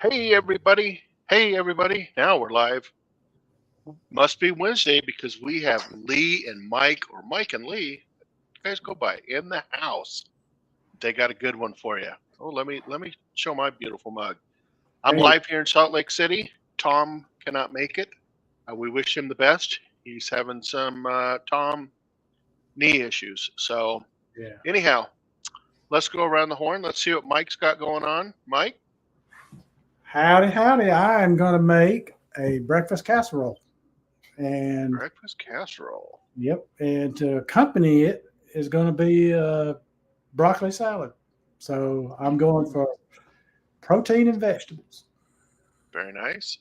Hey everybody. Hey everybody. Now we're live. Must be Wednesday because we have Lee and Mike, or Mike and Lee. You guys go by in the house. They got a good one for you. Oh, let me show my beautiful mug. I'm Hey. live here in Salt Lake City. Tom cannot make it. We wish him the best. He's having some Tom knee issues. So Yeah. anyhow, let's go around the horn. Let's see what Mike's got going on. Mike? Howdy, howdy. I am going to make a breakfast casserole. And Breakfast casserole. Yep. And to accompany it is going to be broccoli salad. So I'm going for protein and vegetables. Very nice.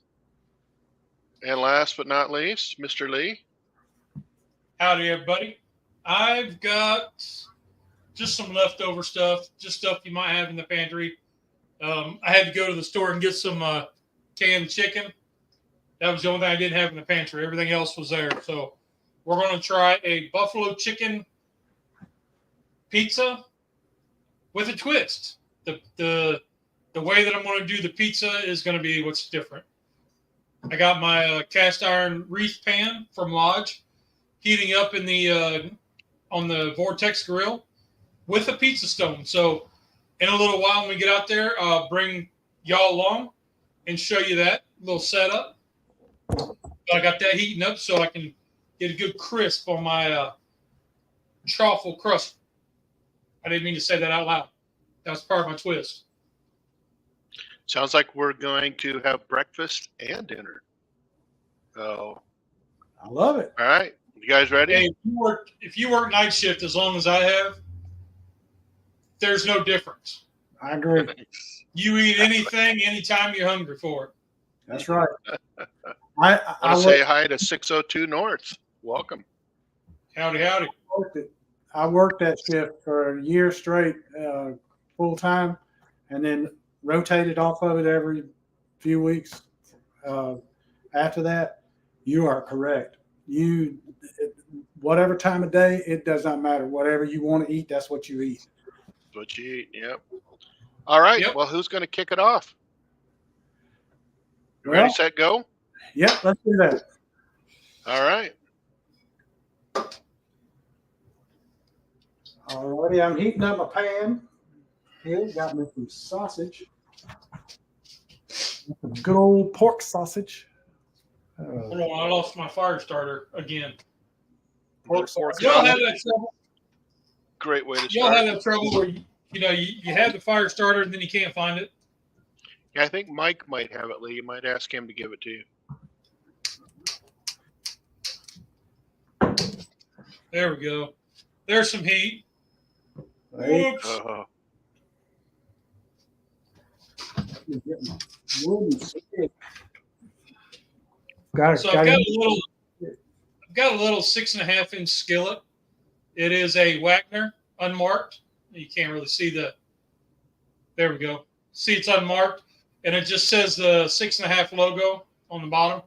And last but not least, Mr. Lee. Howdy, everybody. I've got just some leftover stuff, just stuff you might have in the pantry. I had to go to the store and get some canned chicken. That was the only thing I didn't have in the pantry. Everything else was there. So we're going to try a buffalo chicken pizza with a twist. The way that I'm going to do the pizza is going to be what's different. I got my cast iron wreath pan from Lodge heating up in the on the Vortex grill with a pizza stone. So in a little while when we get out there, I'll bring y'all along and show you that little setup. I got that heating up so I can get a good crisp on my truffle crust. I didn't mean to say that out loud. That was part of my twist. Sounds like we're going to have breakfast and dinner. So, I love it. All right. You guys ready? Hey, if you work night shift as long as I have, there's no difference. I agree. You eat anything, anytime you're hungry for it. That's right. I want to say hi to 602 North. Welcome. Howdy, howdy. I worked that shift for a year straight, full time, and then rotated off of it every few weeks. After that, you are correct. Whatever time of day, it does not matter. Whatever you want to eat, that's what you eat. That's what you eat. Yep. All right. Yep. Well, who's going to kick it off? Well, Ready, set, go? Yep, let's do that. All right. Alrighty, I'm heating up my pan. Here, got me some sausage. Some good old pork sausage. Hold on, I lost my fire starter again. Pork sausage. Y'all have that trouble? Great way to Y'all start. have that trouble where you have the fire starter and then you can't find it? Yeah, I think Mike might have it, Lee. You might ask him to give it to you. There we go. There's some heat. Right. Whoops. So I've got a little 6.5-inch skillet. It is a Wagner, unmarked. You can't really see there we go. See, it's unmarked, and it just says the 6.5 logo on the bottom.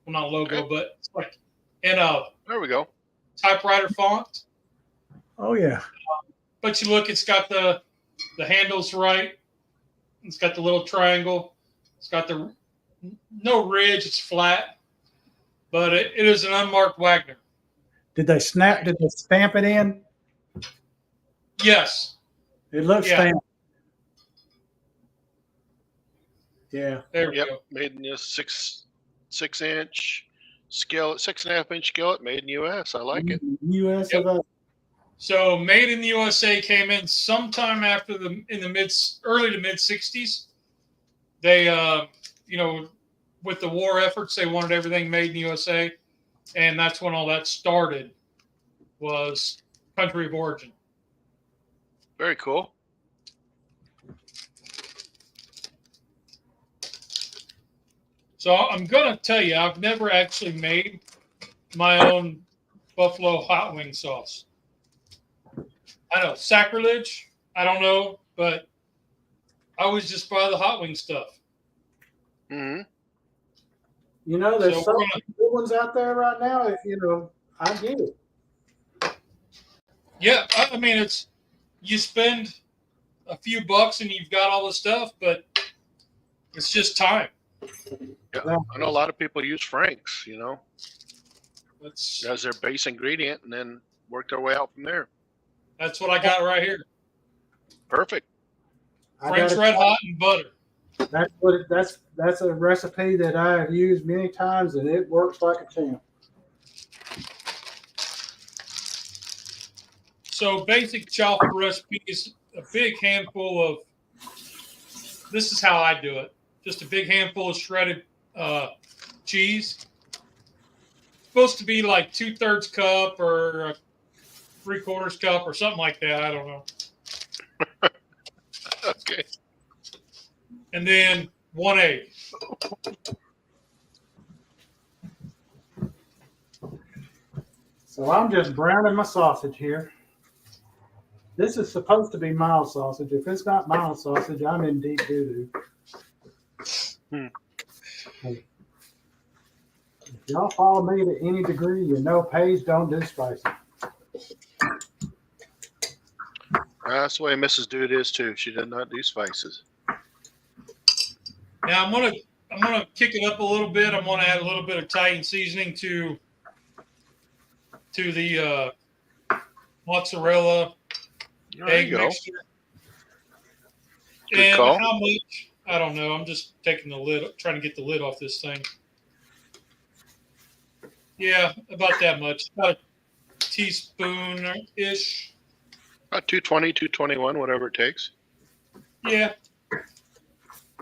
Well, not logo, Okay. but it's like in a There we go. typewriter font. Oh yeah. But you look, it's got the handles right. It's got the little triangle. It's got the no ridge. It's flat. But it is an unmarked Wagner. Did they stamp it in? Yes. It looks stamped. Yeah. There we Yep. go. Made in this 6-inch skillet, 6.5-inch skillet, made in U.S. I like it. U.S. Yep. of A. So made in the USA came in sometime after early to mid 60s. They, with the war efforts, they wanted everything made in the USA. And that's when all that started, was country of origin. Very cool. So I'm going to tell you, I've never actually made my own buffalo hot wing sauce. I know, sacrilege, I don't know, but I always just buy the hot wing stuff. Mm-hmm. There's some good ones out there right now. I get it. Yeah, I mean, you spend a few bucks and you've got all the stuff, but It's just time. Yeah. I know a lot of people use Frank's, That's as their base ingredient, and then work their way out from there. that's what I got right here. Perfect. Frank's Red Hot and butter. That's a recipe that I have used many times, and it works like a champ. So basic chaffle recipes, a big handful of. This is how I do it. Just a big handful of shredded cheese. Supposed to be like 2/3 cup or 3/4 cup or something like that. I don't know. Okay. And then 1 egg. So I'm just browning my sausage here. This is supposed to be mild sausage. If it's not mild sausage, I'm in deep doo-doo. If y'all follow me to any degree, you know Paige don't do spicy. That's the way Mrs. Dude is too. She does not do spices. Now I'm gonna kick it up a little bit. I'm gonna add a little bit of Italian seasoning to the mozzarella egg mixture. Good And call. how much? I don't know. I'm just taking the lid, trying to get the lid off this thing. Yeah, about that much. About a teaspoon-ish. About 220, 221, whatever it takes. Yeah.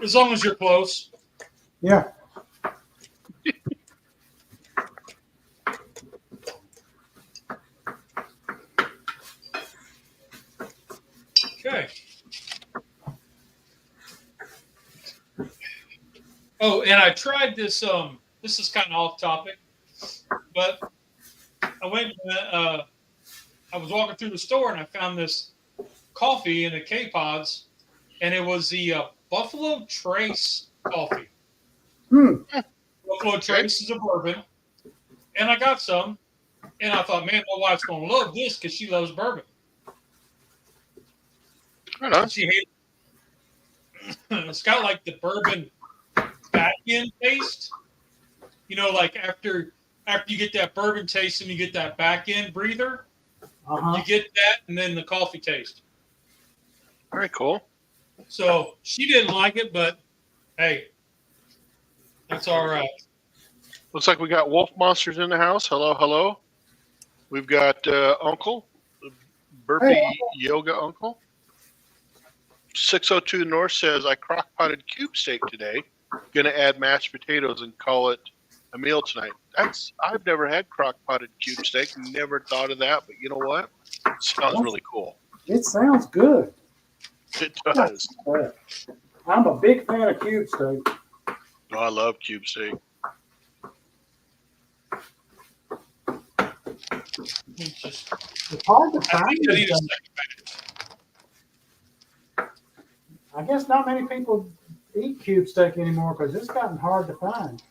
As long as you're close. Yeah. Okay. Oh, and I tried this. This is kind of off topic, but I went. I was walking through the store and I found this coffee in the K-Pods, and it was the Buffalo Trace coffee. Buffalo Trace is a bourbon, and I got some, and I thought, man, my wife's gonna love this because she loves bourbon. I know. She hates it. It's got like the bourbon back end taste. Like after you get that bourbon taste and you get that back end breather, you get that and then the coffee taste. Very cool. So she didn't like it, but hey, that's all right. Looks like we got wolf monsters in the house. Hello, hello. We've got Uncle, Burpee Yoga Uncle. 602 North says, I crock-potted cube steak today. Gonna add mashed potatoes and call it a meal tonight. I've never had crock-potted cube steak. Never thought of that, but you know what? It sounds really cool. It sounds good. It does. I'm a big fan of cube steak. Oh, I love cube steak. It's hard to I find. think I need a second batch. I guess not many people eat cube steak anymore because it's gotten hard to find.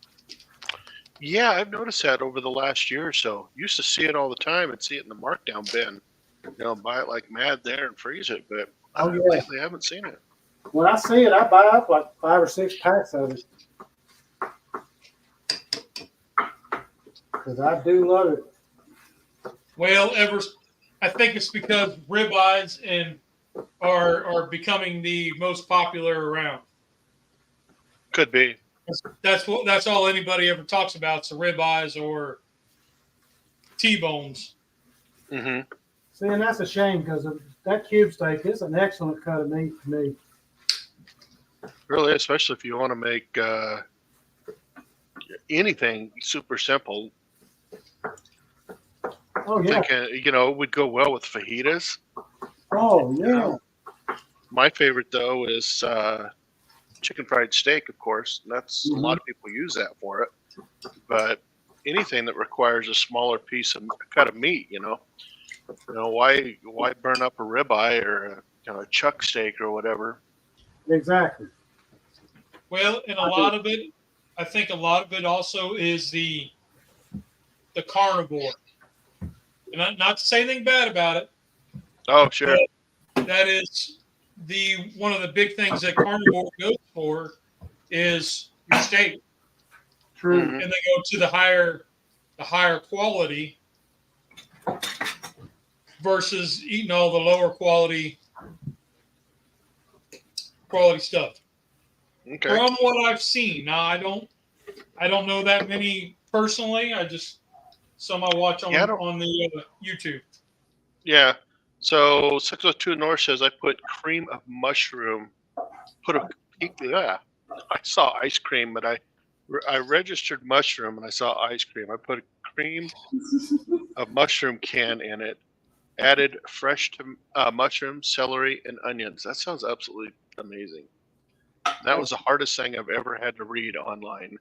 Yeah, I've noticed that over the last year or so. Used to see it all the time and see it in the markdown bin. Buy it like mad there and freeze it, but lately I haven't seen it. When I see it, I buy up like 5 or 6 packs of it. Because I do love it. Well, I think it's because ribeyes are becoming the most popular around. Could be. That's all anybody ever talks about. So ribeyes or T-bones. Mm-hmm. See, and that's a shame because that cube steak is an excellent cut of meat to me. Really, especially if you want to make anything super simple. Oh, yeah. Thinking, it would go well with fajitas. Oh, yeah. My favorite, though, is chicken fried steak, of course. That's a lot of people use that for it. But anything that requires a smaller piece of cut of meat, why burn up a ribeye or a chuck steak or whatever? Exactly. Well, and I think a lot of it also is the carnivore. And not to say anything bad about it. Oh, sure. That is one of the big things that carnivore goes for is your steak. True. And they go to the higher quality versus eating all the lower quality stuff. Okay. From what I've seen. Now I don't know that many personally. I just some I watch on the YouTube. Yeah. So 602 North says I put cream of mushroom. I saw ice cream, but I registered mushroom and I saw ice cream. I put a cream of mushroom can in it. Added fresh mushroom, celery, and onions. That sounds absolutely amazing. That was the hardest thing I've ever had to read online.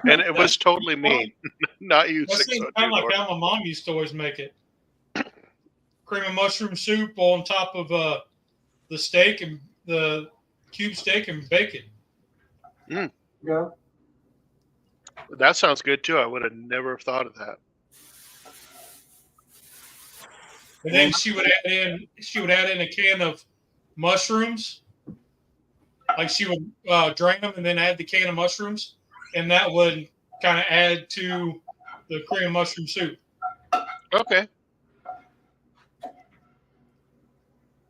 And it was totally me, not you. That seems kind of like how my mom used to always make it. Cream of mushroom soup on top of the steak and the cube steak and bacon. Yeah. That sounds good too. I would have never thought of that. And then she would add in a can of mushrooms. Like she would drain them and then add the can of mushrooms, and that would kind of add to the cream of mushroom soup. Okay.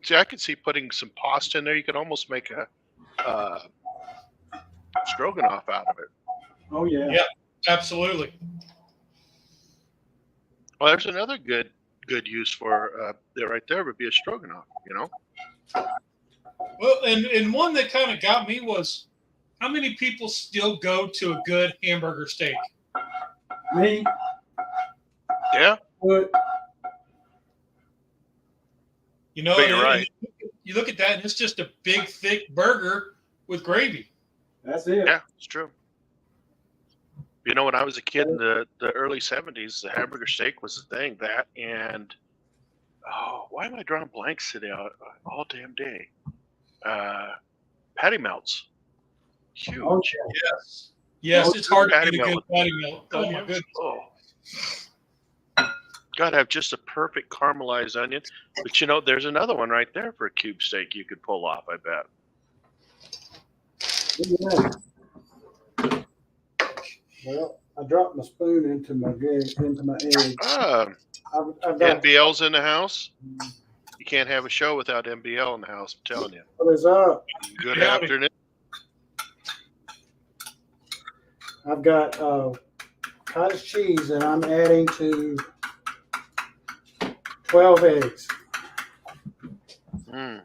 See, I could see putting some pasta in there. You could almost make a stroganoff out of it. Oh yeah. Yeah, absolutely. Well, there's another good use for that right there would be a stroganoff. You know. Well, and one that kind of got me was how many people still go to a good hamburger steak? Me. Yeah. Would. You know, But you're right. You look at that, and it's just a big, thick burger with gravy. That's it. Yeah, it's true. You know, when I was a kid in the early 70s, the hamburger steak was the thing. That and why am I drawing blanks today all damn day? Patty melts. Huge. Oh, Yes, it's hard to patty get a good melt. patty melt. Oh my goodness. Oh. Gotta have just a perfect caramelized onion. But you know, there's another one right there for a cube steak you could pull off, I bet. yeah. Well, I dropped my spoon into my egg. I've got, NBL's in the house. You can't have a show without NBL in the house, I'm telling you. what is up? Good afternoon. I've got cottage cheese that I'm adding to 12 eggs. Mm.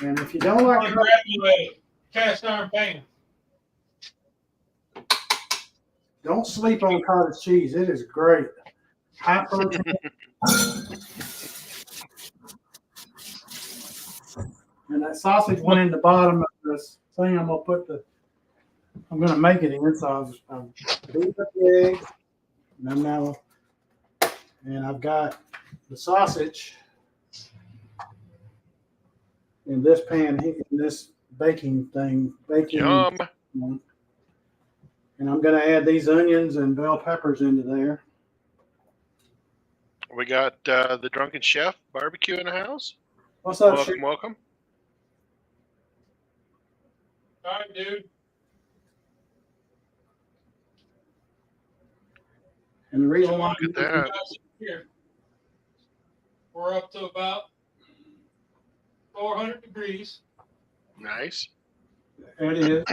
And if you don't like grab you a cast iron pan. don't sleep on cottage cheese. It is great. High protein. And that sausage went in the bottom of this thing. I'm gonna make it in. So I've beat up the eggs. And I've got the sausage in this pan, in this baking thing. Yum. And I'm going to add these onions and bell peppers into there. We got the Drunken Chef barbecue in the house. What's up, Welcome, Chef? welcome. All right, dude. And the reason why Look at that. Here. We're up to about 400 degrees. Nice. it is.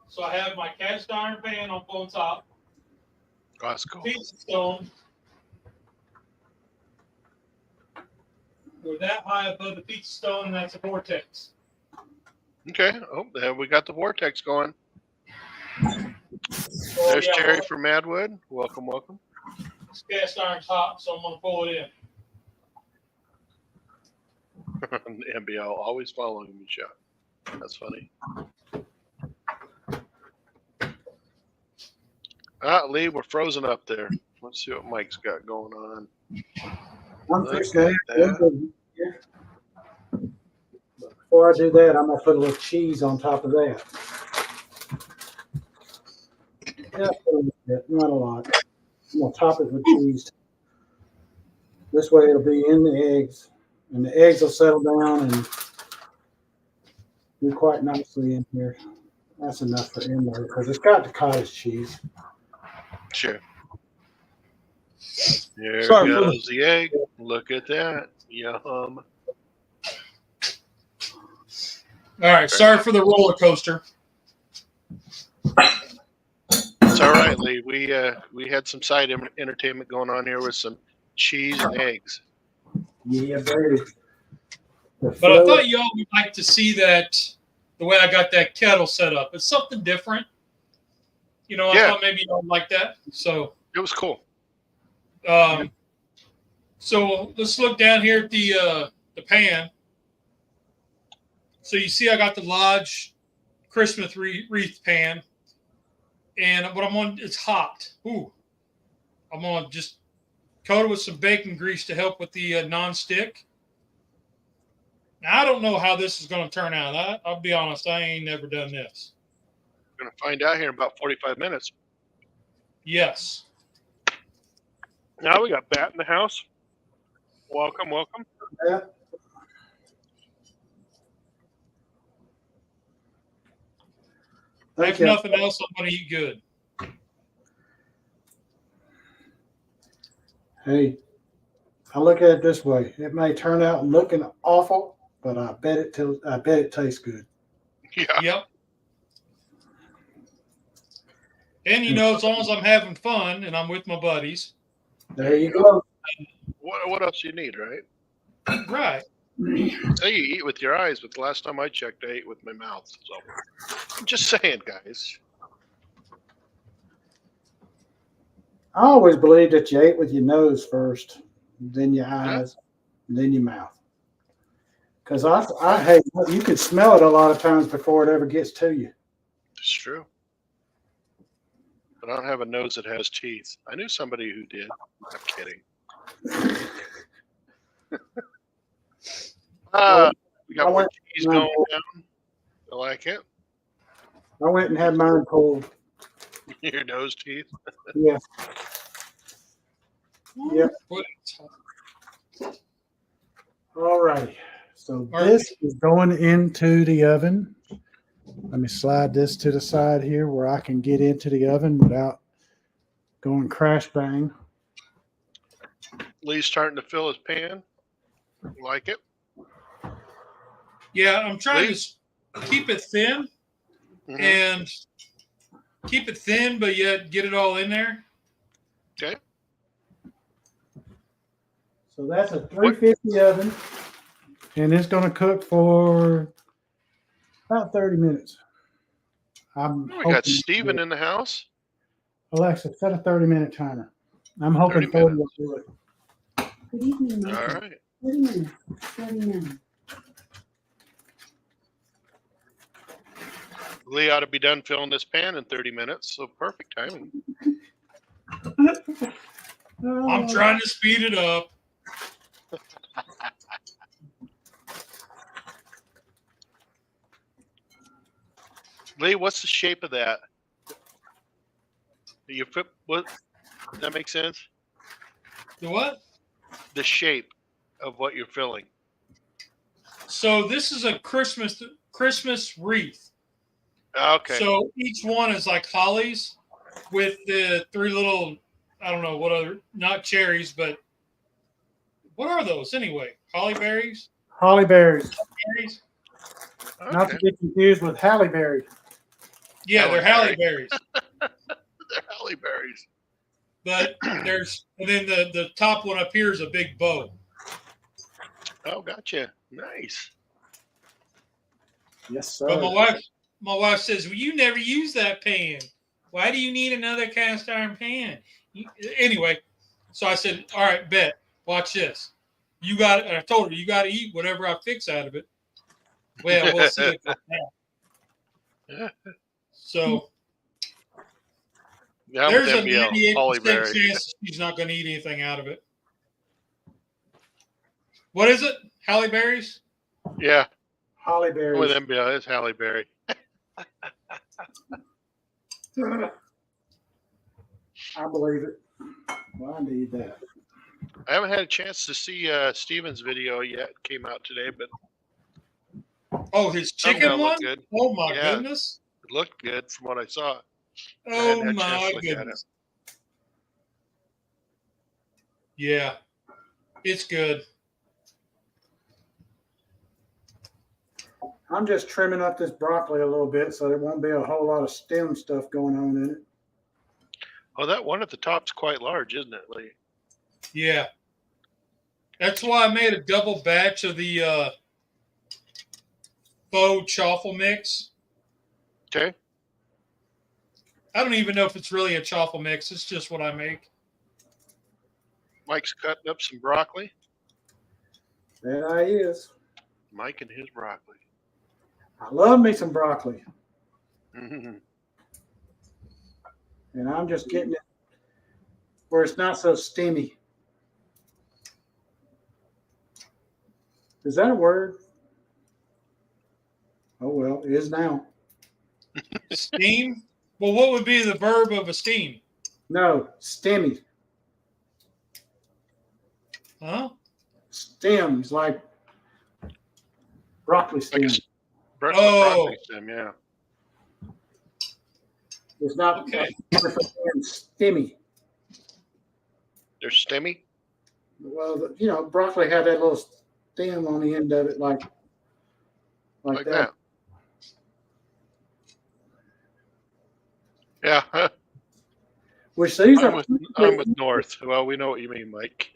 So I have my cast iron pan on top. Oh, that's cool. Pizza stone. We're that high above the pizza stone, and that's a vortex. Okay. Oh, there we got the vortex going. So, There's Terry from Madwood. Welcome, welcome. This cast iron's hot, so I'm going to pull it in. NBL always following me, Chuck. That's funny. Lee, we're frozen up there. Let's see what Mike's got going on. Okay. Before I do that, I'm going to put a little cheese on top of that. Yeah, a little bit, not a lot. I'm going to top it with cheese. This way it'll be in the eggs, and the eggs will settle down, and do quite nicely in here. That's enough for Ember because it's got the cottage cheese. Sure. There Sorry, goes the egg. Look at that. Yum. All right. Sorry for the roller coaster. It's all right, Lee. We had some side entertainment going on here with some cheese and eggs. Yeah, baby. But I thought y'all would like to see that, the way I got that kettle set up. It's something different. You know, I thought maybe y'all would like that. So it was cool. So let's look down here at the pan. So you see I got the Lodge Christmas wreath pan. And what I'm on, it's hot. Ooh. I'm going to just coat it with some bacon grease to help with the non-stick. Now, I don't know how this is going to turn out. I'll be honest, I ain't never done this. We're going to find out here in about 45 minutes. Yes. Now we got Bat in the house. Welcome, welcome. Yeah. If nothing else, I'm going to eat good. Hey, I look at it this way. It may turn out looking awful, but I bet it tastes good. Yeah. Yep. And you know, as long as I'm having fun and I'm with my buddies. There you go. What else you need, right? Right. Say you eat with your eyes, but the last time I checked, I ate with my mouth. So I'm just saying, guys. I always believed that you ate with your nose first, then your eyes, then your mouth. Because I hate, you can smell it a lot of times before it ever gets to you. It's true. But I don't have a nose that has teeth. I knew somebody who did. I'm kidding. We got more cheese going down. I like it. I went and had mine pulled. Your nose teeth? Yeah. Yep. All right. So this is going into the oven. Let me slide this to the side here where I can get into the oven without going crash bang. Lee's starting to fill his pan. Like it? Yeah, I'm trying to keep it thin and keep it thin, but yet get it all in there. Okay. So that's a 350 oven, and it's going to cook for about 30 minutes. We got Steven in the house. Alexa, set a 30-minute timer. I'm hoping 40 will do it. Good evening, All Michael. right. 30 minutes. Starting now. Lee ought to be done filling this pan in 30 minutes, so perfect timing. I'm trying to speed it up. Lee, what's the shape of that? What? Does that make sense? The what? The shape of what you're filling. So this is a Christmas wreath. Okay. So each one is like hollies with the three little, I don't know what other, not cherries, but what are those anyway? Holly berries? Holly berries. Berries? Okay. Not to get confused with Halle Berry. Yeah, they're Halle berries. They're Halle berries. But and then the top one up here is a big bow. Oh, gotcha. Nice. Yes, sir. But my wife says, well, you never use that pan. Why do you need another cast iron pan? Anyway, so I said, all right, bet. Watch this. I told her, you got to eat whatever I fix out of it. Well, we'll see about that. So there's a 98% chance she's not going to eat anything out of it. What is it? Halle berries? Yeah. Holly berries. With MBL, it's Halle Berry. I believe it. Well, I need that. I haven't had a chance to see Steven's video yet. It came out today, but Oh, his Somehow chicken one? looked good. Oh my Yeah. goodness. It looked good from what I saw. I Oh hadn't had a chance my to look at it. goodness. Yeah, it's good. I'm just trimming up this broccoli a little bit so there won't be a whole lot of stem stuff going on in it. Oh, that one at the top's quite large, isn't it, Lee? Yeah. That's why I made a double batch of the faux chaffle mix. Okay. I don't even know if it's really a chaffle mix. It's just what I make. Mike's cutting up some broccoli. There I is. Mike and his broccoli. I love me some broccoli. Mm-hmm. And I'm just getting it where it's not so steamy. Is that a word? Oh, well, it is now. Steam? Well, what would be the verb of a steam? No, stemmy. Huh? Stems, like broccoli stems. Broccoli stem, yeah. It's not Okay. stemmy. They're stemmy? Well, you know, broccoli had that little stem on the end of it, like that. Yeah. Which these I'm are. with North. Well, we know what you mean, Mike.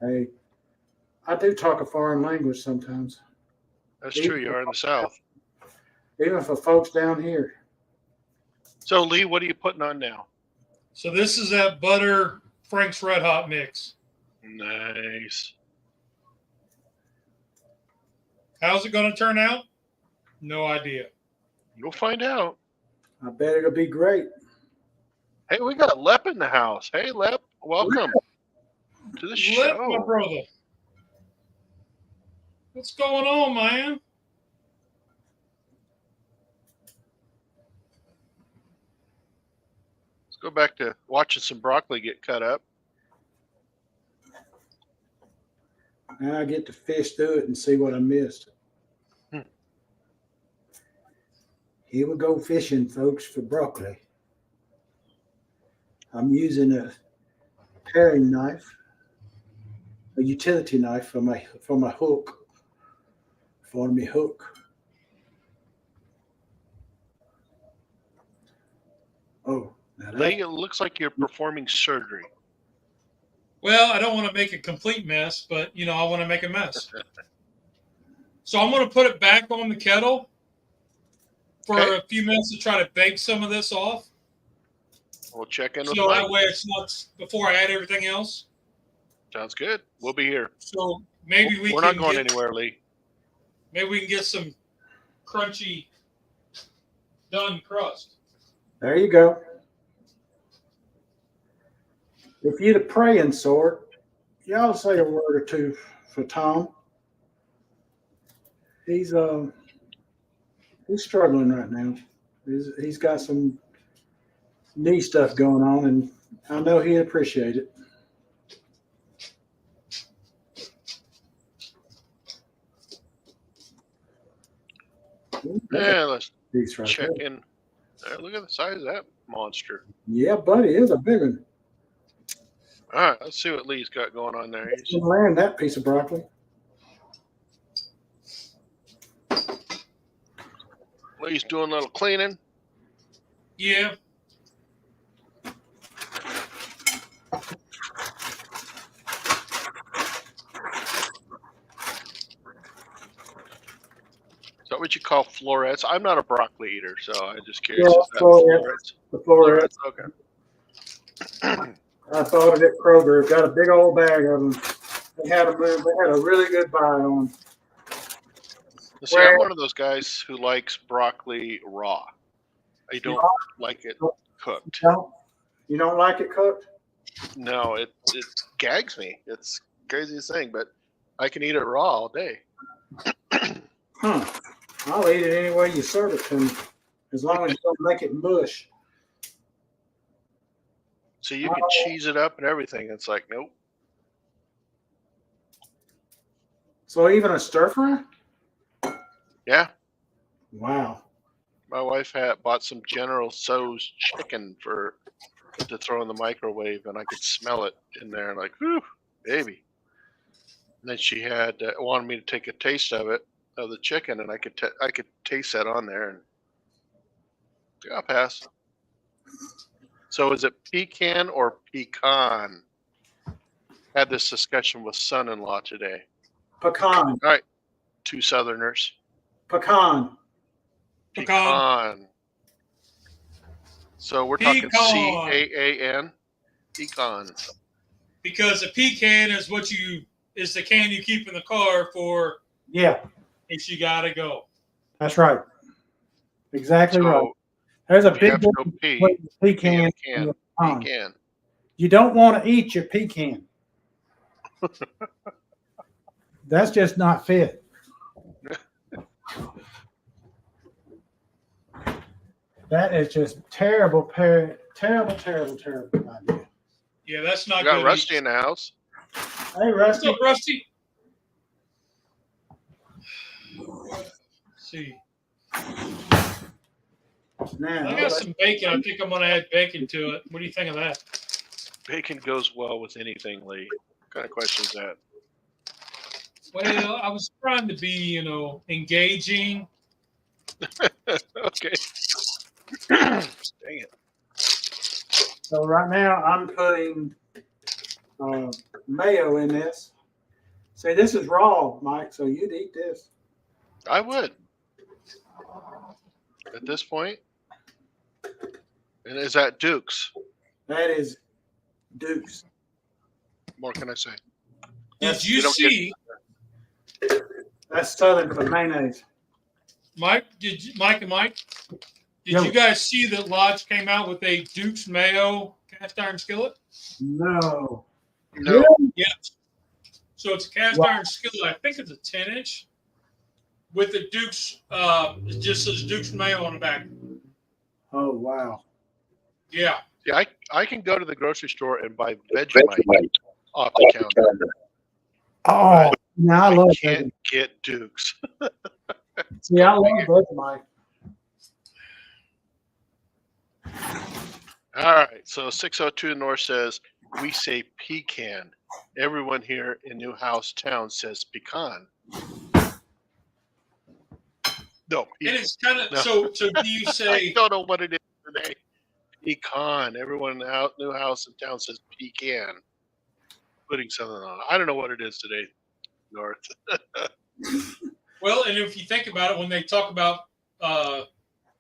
Hey, I do talk a foreign language sometimes, That's true. You are in the South. even for folks down here. So, Lee, what are you putting on now? So this is that butter Frank's Red Hot mix. Nice. How's it going to turn out? No idea. You'll find out. I bet it'll be great. Hey, we got Lep in the house. Hey, Lep, welcome to the Lip, show. my brother. What's going on, man? Let's go back to watching some broccoli get cut up. Now I get to fish through it and see what I missed. Here we go fishing, folks, for broccoli. I'm using a paring knife, a utility knife for my hook, for me hook. Oh, now Lee, it looks like you're performing surgery. Well, I don't want to make a complete mess, but, I want to make a mess. So I'm going to put it back on the kettle for a few minutes to try to bake some of this off. We'll check in with So Mike. that way it's not before I add everything else. Sounds good. We'll be here. So maybe We're not going anywhere, Lee. Maybe we can get some crunchy done crust. there you go. If you're the praying sort, y'all say a word or two for Tom. He's struggling right now. He's got some knee stuff going on, and I know he'd appreciate it. Yeah, let's Piece right check there. in. Look at the size of that monster. Yeah, buddy, it's a big one. All right, let's see what Lee's got going on there. He's land that piece of broccoli. Lee's doing a little cleaning. Yeah. Is that what you call florets? I'm not a broccoli eater, so I'm just curious. Yeah, Is that florets. The florets. Okay. I thought of it. Kroger got a big old bag of them. They had a really good buy on. See, I'm one of those guys who likes broccoli raw. I don't like it cooked. No? You don't like it cooked? No, it gags me. It's the craziest thing, but I can eat it raw all day. I'll eat it any way you serve it to me, as long as you don't make it mush. So you can cheese it up and everything. It's like, nope. So even a stir fry? Yeah. Wow. My wife bought some General Tso's chicken to throw in the microwave, and I could smell it in there, and like, whew, baby. And then she had wanted me to take a taste of the chicken, and I could taste that on there, and I'll pass. So is it pecan or pecan? Had this discussion with son-in-law today. Pecan. All right, two Southerners. Pecan. Pecan. So we're talking CAAN. Pecan. Because a pecan is is the can you keep in the car for if you gotta go. That's right. Exactly So right. There's a you big have to go difference pee. between pecan and Pecan. pecan. Pecan. You don't want to eat your pecan. That's just not fit. That is just terrible idea. Yeah, that's not We got good. Rusty in the house. Hey, What's Rusty. up, Rusty? Let's see. Now, I got some bacon. I think I'm going to add bacon to it. What do you think of that? Bacon goes well with anything, Lee. What kind of question is that? Well, I was trying to be, engaging. Okay. Dang it. so right now I'm putting mayo in this. See, this is raw, Mike, so you'd eat this. I would. At this point. And is that Duke's? That is Duke's. What more can I say? Did you see, That's Southern for mayonnaise. Mike and Mike, did you guys see that Lodge came out with a Duke's Mayo cast iron skillet? No. No. Yeah. So it's a cast iron skillet. I think it's a 10-inch with the Duke's, it just says Duke's Mayo on the back. Oh, wow. Yeah. Yeah, I can go to the grocery store and buy Vegemite off the counter. Oh, now I love can't get Duke's. See, I love Vegemite. All right, so 602 North says, we say pecan. Everyone here in New House Town says pecan. No, And it's kind of, no. so do you say? I don't know what it is today. Pecan. Everyone in the New House in Town says pecan. Putting something on. I don't know what it is today, North. Well, and if you think about it, when they talk about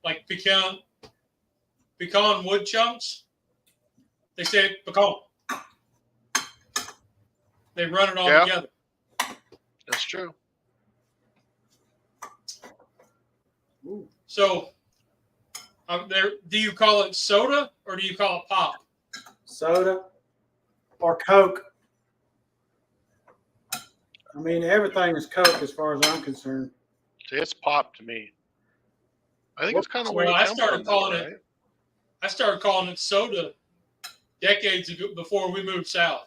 like pecan wood chunks, they say pecan. They run it all together. That's true. So, do you call it soda or do you call it pop? Soda or Coke. I mean, everything is Coke as far as I'm concerned. See, it's pop to me. I think it's kind of where Well, you I come started from, calling right? it. I started calling it soda decades ago before we moved south.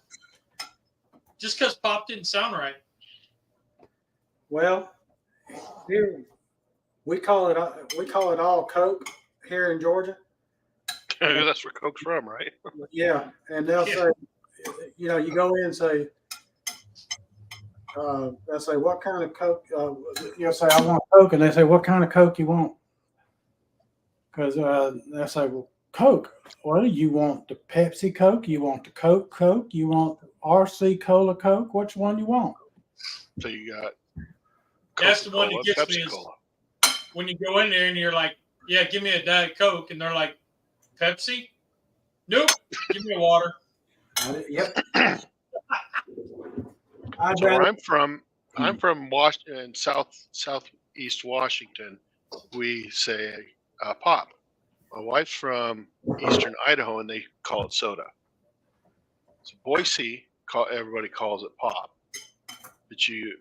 Just because pop didn't sound right. Well, here we call it all Coke here in Georgia. That's where Coke's from, right? Yeah, and they'll say, you go in and say, they'll say, what kind of Coke? You'll say, I want Coke, and they say, what kind of Coke you want? Because they'll say, well, Coke. Well, you want the Pepsi Coke? You want the Coke Coke? You want RC Cola Coke? Which one you want? So you got That's the one that Coca-Cola, gets me is Pepsi-Cola. when you go in there and you're like, yeah, give me a Diet Coke. And they're like, Pepsi? Nope. Give me a water. Yep. So where I'm from Washington, southeast Washington. We say pop. My wife's from eastern Idaho, and they call it soda. So Boise, everybody calls it pop.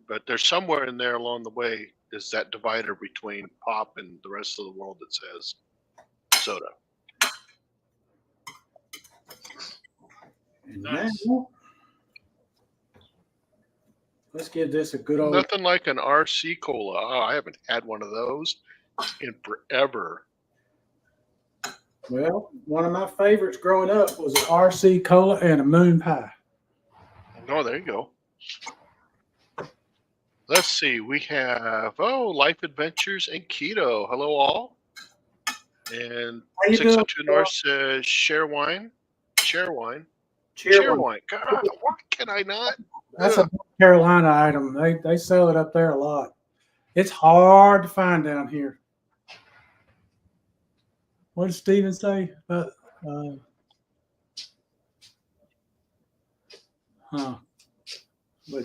But there's somewhere in there along the way is that divider between pop and the rest of the world that says soda. Nice. Let's give this a good old. Nothing like an RC cola. Oh, I haven't had one of those in forever. Well, one of my favorites growing up was an RC cola and a moon pie. Oh, there you go. Let's see. We have Life Adventures and Keto. Hello, all. And How you 602 doing, North says share wine. Share wine. Cheer Share one. wine. God, why can I not? That's a North Carolina item. They sell it up there a lot. It's hard to find down here. What did Steven say? But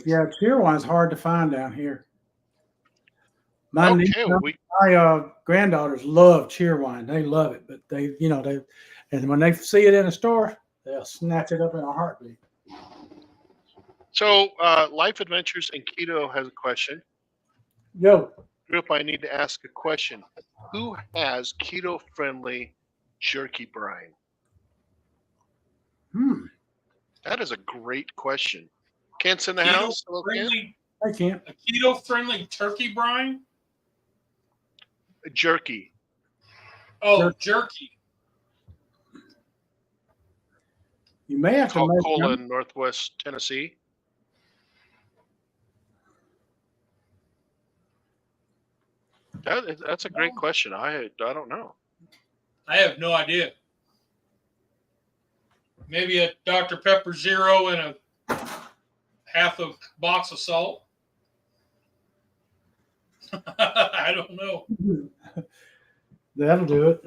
yeah, cheer wine's hard to find down here. My granddaughters love cheer wine. They love it, but and when they see it in a store, they'll snatch it up in a heartbeat. So, Life Adventures and Keto has a question. Yo. Group, I need to ask a question. Who has keto-friendly jerky brine? That is a great question. Kent's in the house? Hello, Kent? I can't. A keto-friendly turkey brine? Jerky. Oh, jerky. You may have to make Cola in Northwest Tennessee. That's a great question. I don't know. I have no idea. Maybe a Dr. Pepper Zero and a half a box of salt. I don't know. That'll do it.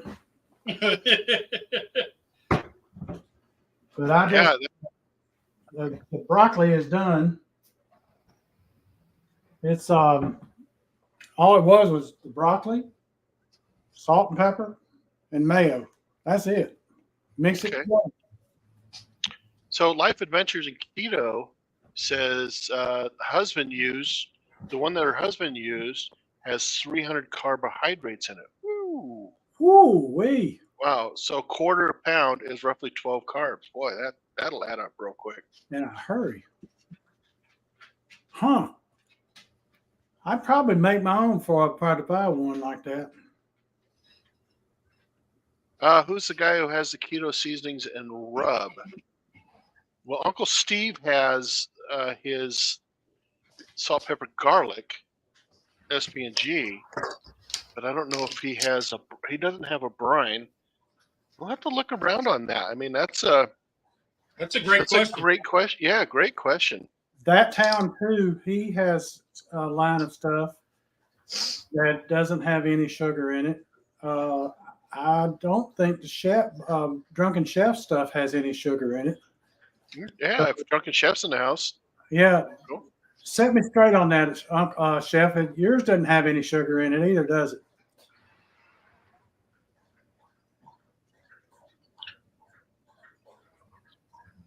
But I just the broccoli is done. It's all it was the broccoli, salt and pepper, and mayo. That's it. Mix it together. So Life Adventures in Keto says the one that her husband used has 300 carbohydrates in it. Woo! Woo wee! Wow. So quarter pound is roughly 12 carbs. Boy, that'll add up real quick. In a hurry. Huh. I'd probably make my own before I try to buy one like that. Who's the guy who has the keto seasonings and rub? Well, Uncle Steve has his salt, pepper, garlic, SP&G, but I don't know if he doesn't have a brine. We'll have to look around on that. I mean, that's a great question. Yeah, great question. That town too, he has a line of stuff that doesn't have any sugar in it. I don't think the chef, Drunken Chef stuff has any sugar in it. Yeah, if Drunken Chef's in the house. Yeah. Cool. Set me straight on that, Chef. Yours doesn't have any sugar in it either, does it?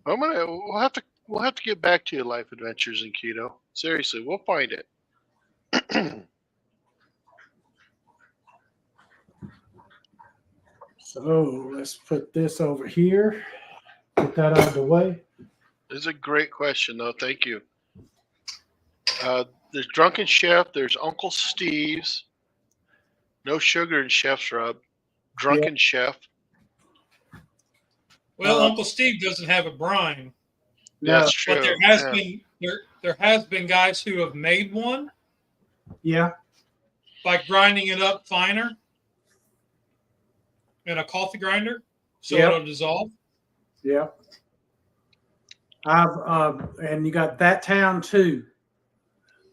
We'll have to get back to you, Life Adventures in Keto. Seriously, we'll find it. So let's put this over here. Get that out of the way. This is a great question, though. Thank you. There's Drunken Chef. There's Uncle Steve's. No sugar in Chef's Rub. Drunken Chef. Well, Uncle Steve doesn't have a brine. That's true. But there has been guys who have made one. Yeah. By grinding it up finer in a coffee grinder, so it'll dissolve. Yeah. And you got that town too.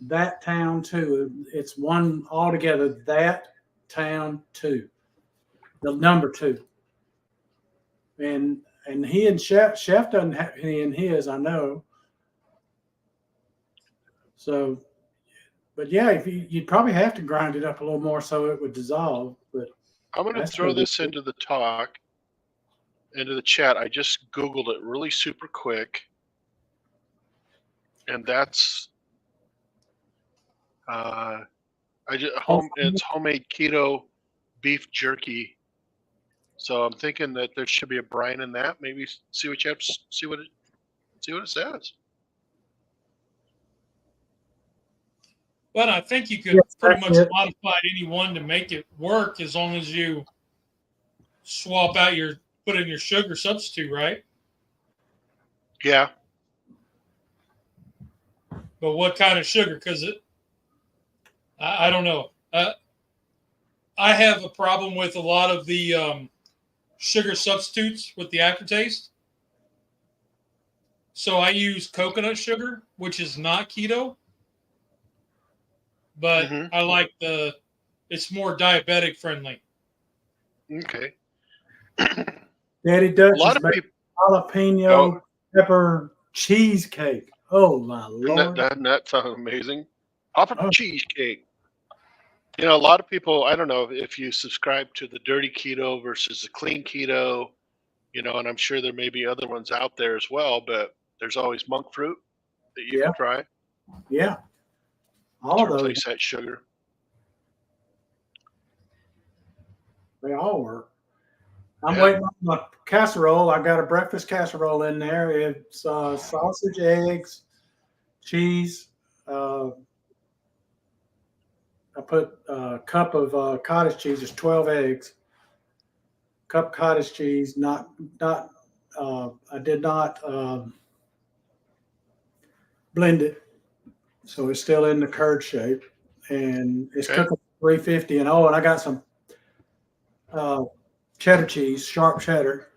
That town too. It's one altogether. That town too. The number 2. And he and Chef doesn't have any in his, I know. So, but yeah, if you'd probably have to grind it up a little more so it would dissolve. But I'm going to throw this into the chat. I just Googled it really super quick. And that's it's homemade keto beef jerky. So I'm thinking that there should be a brine in that. Maybe see what it says. But I think you could Yes, pretty that's much it. modify any one to make it work as long as you swap out put in your sugar substitute, right? Yeah. But what kind of sugar? Because I don't know. I have a problem with a lot of the sugar substitutes with the aftertaste. So I use coconut sugar, which is not keto, but Mhm. I like it's more diabetic friendly. Okay. Daddy A Dutch lot is of making people. jalapeno Oh, pepper cheesecake. Oh my that, lord! that sounds amazing. Pop up Oh. cheesecake. You know, a lot of people, I don't know if you subscribe to the dirty keto versus the clean keto, you know, and I'm sure there may be other ones out there as well, but there's always monk fruit that you Yeah. can try Yeah, all to of those, replace that sugar. they all work. I'm Yeah. waiting on my casserole. I got a breakfast casserole in there. It's sausage, eggs, cheese. I put a cup of cottage cheese. It's 12 eggs. Cup cottage cheese. I did not blend it, so it's still in the curd shape, and it's Okay. cooking at 350. And I got some cheddar cheese, sharp cheddar,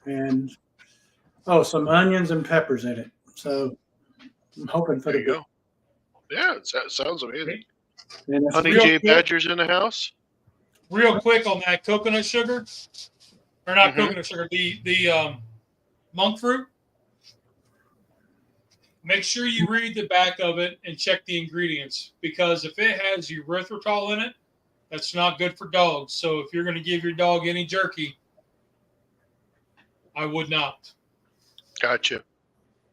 and some onions and peppers in it. So I'm hoping for There the you best. go. Yeah, that sounds amazing. And it's Honey Real J quick. Badger's in the house. Real quick on that coconut sugar, or not Mhm. coconut sugar, the monk fruit. Make sure you read the back of it and check the ingredients, because if it has erythritol in it, that's not good for dogs. So if you're going to give your dog any jerky, I would not. Gotcha.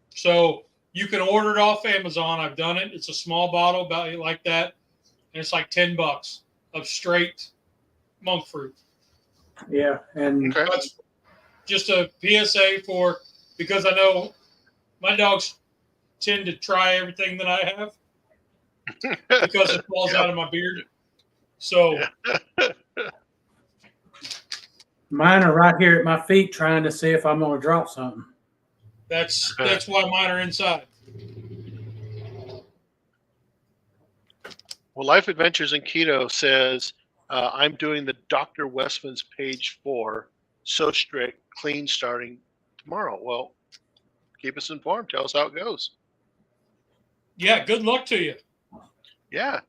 So you can order it off Amazon. I've done it. It's a small bottle, about like that, and it's like $10 of straight monk fruit. Yeah, and Okay. That's just a PSA because I know my dogs tend to try everything that I have because it falls out of my beard. So mine are right here at my feet trying to see if I'm going to drop something. that's why mine are inside. Well, Life Adventures in Keto says, I'm doing the Dr. Westman's page 4, so strict, clean starting tomorrow. Well, keep us informed. Tell us how it goes. Yeah, good luck to you. Yeah.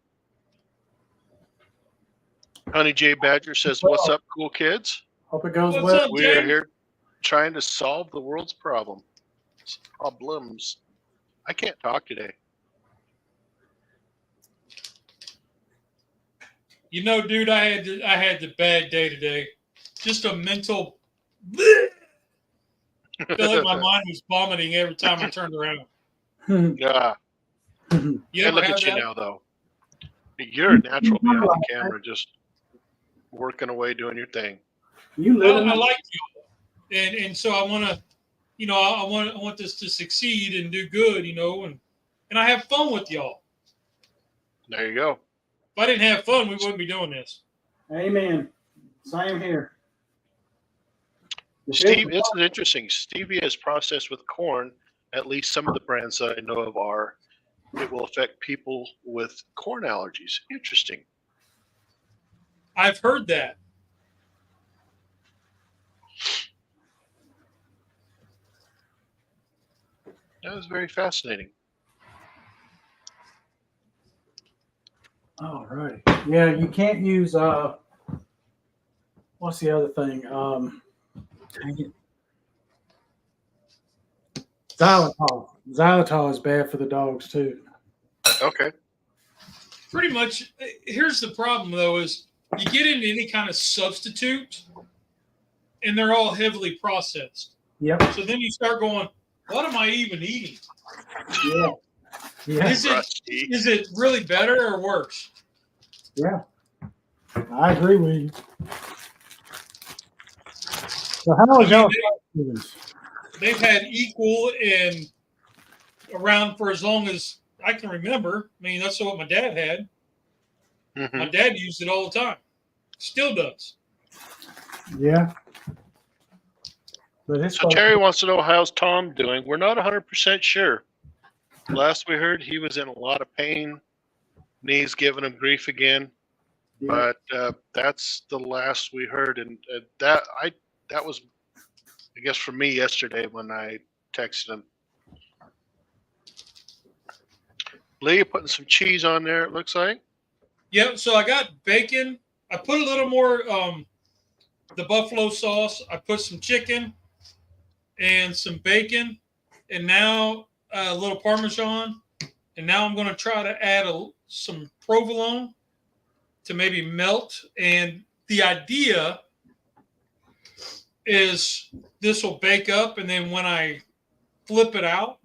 Honey J Badger says, what's up, cool kids? Hope it goes What's well. up, We are James? here trying to solve the world's problems. I can't talk today. You know, dude, I had the bad day today. Just a mental. I feel like my mind was vomiting every time I turned around. Yeah. You And ever look have at you that? now, though. You're a natural behind the camera, just working away, doing your thing. You Well, live I like you, and so I want to, I want this to succeed and do good, and I have fun with y'all. There you go. If I didn't have fun, we wouldn't be doing this. Amen. Same here. Steve, this is interesting. Stevia is processed with corn. At least some of the brands that I know of are. It will affect people with corn allergies. Interesting. I've heard that. That was very fascinating. All right. Yeah, you can't use what's the other thing? Dang it. Xylitol. Xylitol is bad for the dogs too. Okay. Pretty much. Here's the problem, though: is you get into any kind of substitute, and they're all heavily processed. Yep. So then you start going, "What am I even eating? Yeah. Yeah. Is it really better or worse?" Yeah. I agree with you. So how is y'all? They've had equal and around for as long as I can remember. I mean, that's what my dad had. Mm-hmm. My dad used it all the time. Still does. Yeah. But So Terry wants to know how's Tom doing. We're not 100% sure. Last we heard, he was in a lot of pain. Knees giving him grief again. yeah. But that's the last we heard, and that was, I guess, for me yesterday when I texted him. Lee, putting some cheese on there. It looks like. Yep. So I got bacon. I put a little more the buffalo sauce. I put some chicken and some bacon, and now a little Parmesan. And now I'm going to try to add some provolone to maybe melt. And the idea is this will bake up, and then when I flip it out,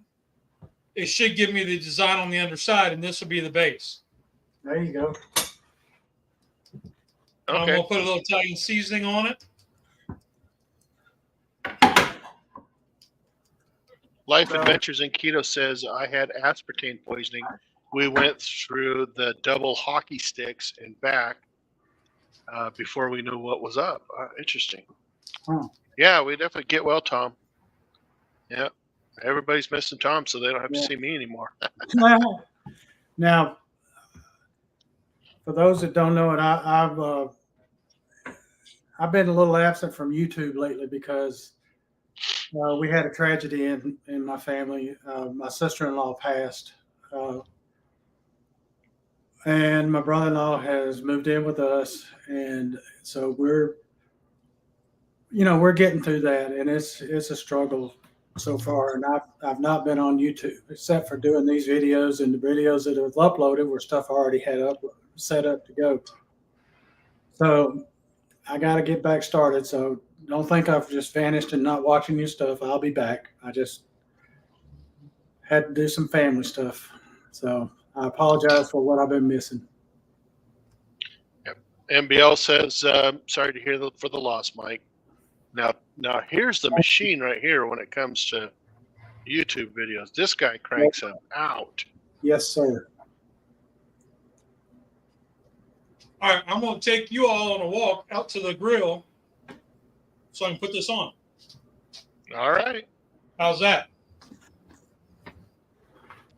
it should give me the design on the underside, and this will be the base. There you go. Okay. I'm going to put a little Italian seasoning on it. Life Adventures in Keto says, I had aspartame poisoning. We went through the double hockey sticks and back before we knew what was up. Interesting. Huh. Yeah, we definitely get well, Tom. Yeah. Everybody's missing Tom, so they don't have to see me anymore. Now, for those that don't know it, I've been a little absent from YouTube lately because we had a tragedy in my family. My sister-in-law passed, and my brother-in-law has moved in with us, and so we're getting through that, and it's a struggle so far. And I've not been on YouTube except for doing these videos, and the videos that have uploaded were stuff I already had set up to go. So I got to get back started. So don't think I've just vanished and not watching your stuff. I'll be back. I just had to do some family stuff. So I apologize for what I've been missing. Yep. MBL says, sorry to hear for the loss, Mike. Now here's the machine right here when it comes to YouTube videos. This guy cranks them out. Yes, sir. All right, I'm going to take you all on a walk out to the grill so I can put this on. All right. How's that?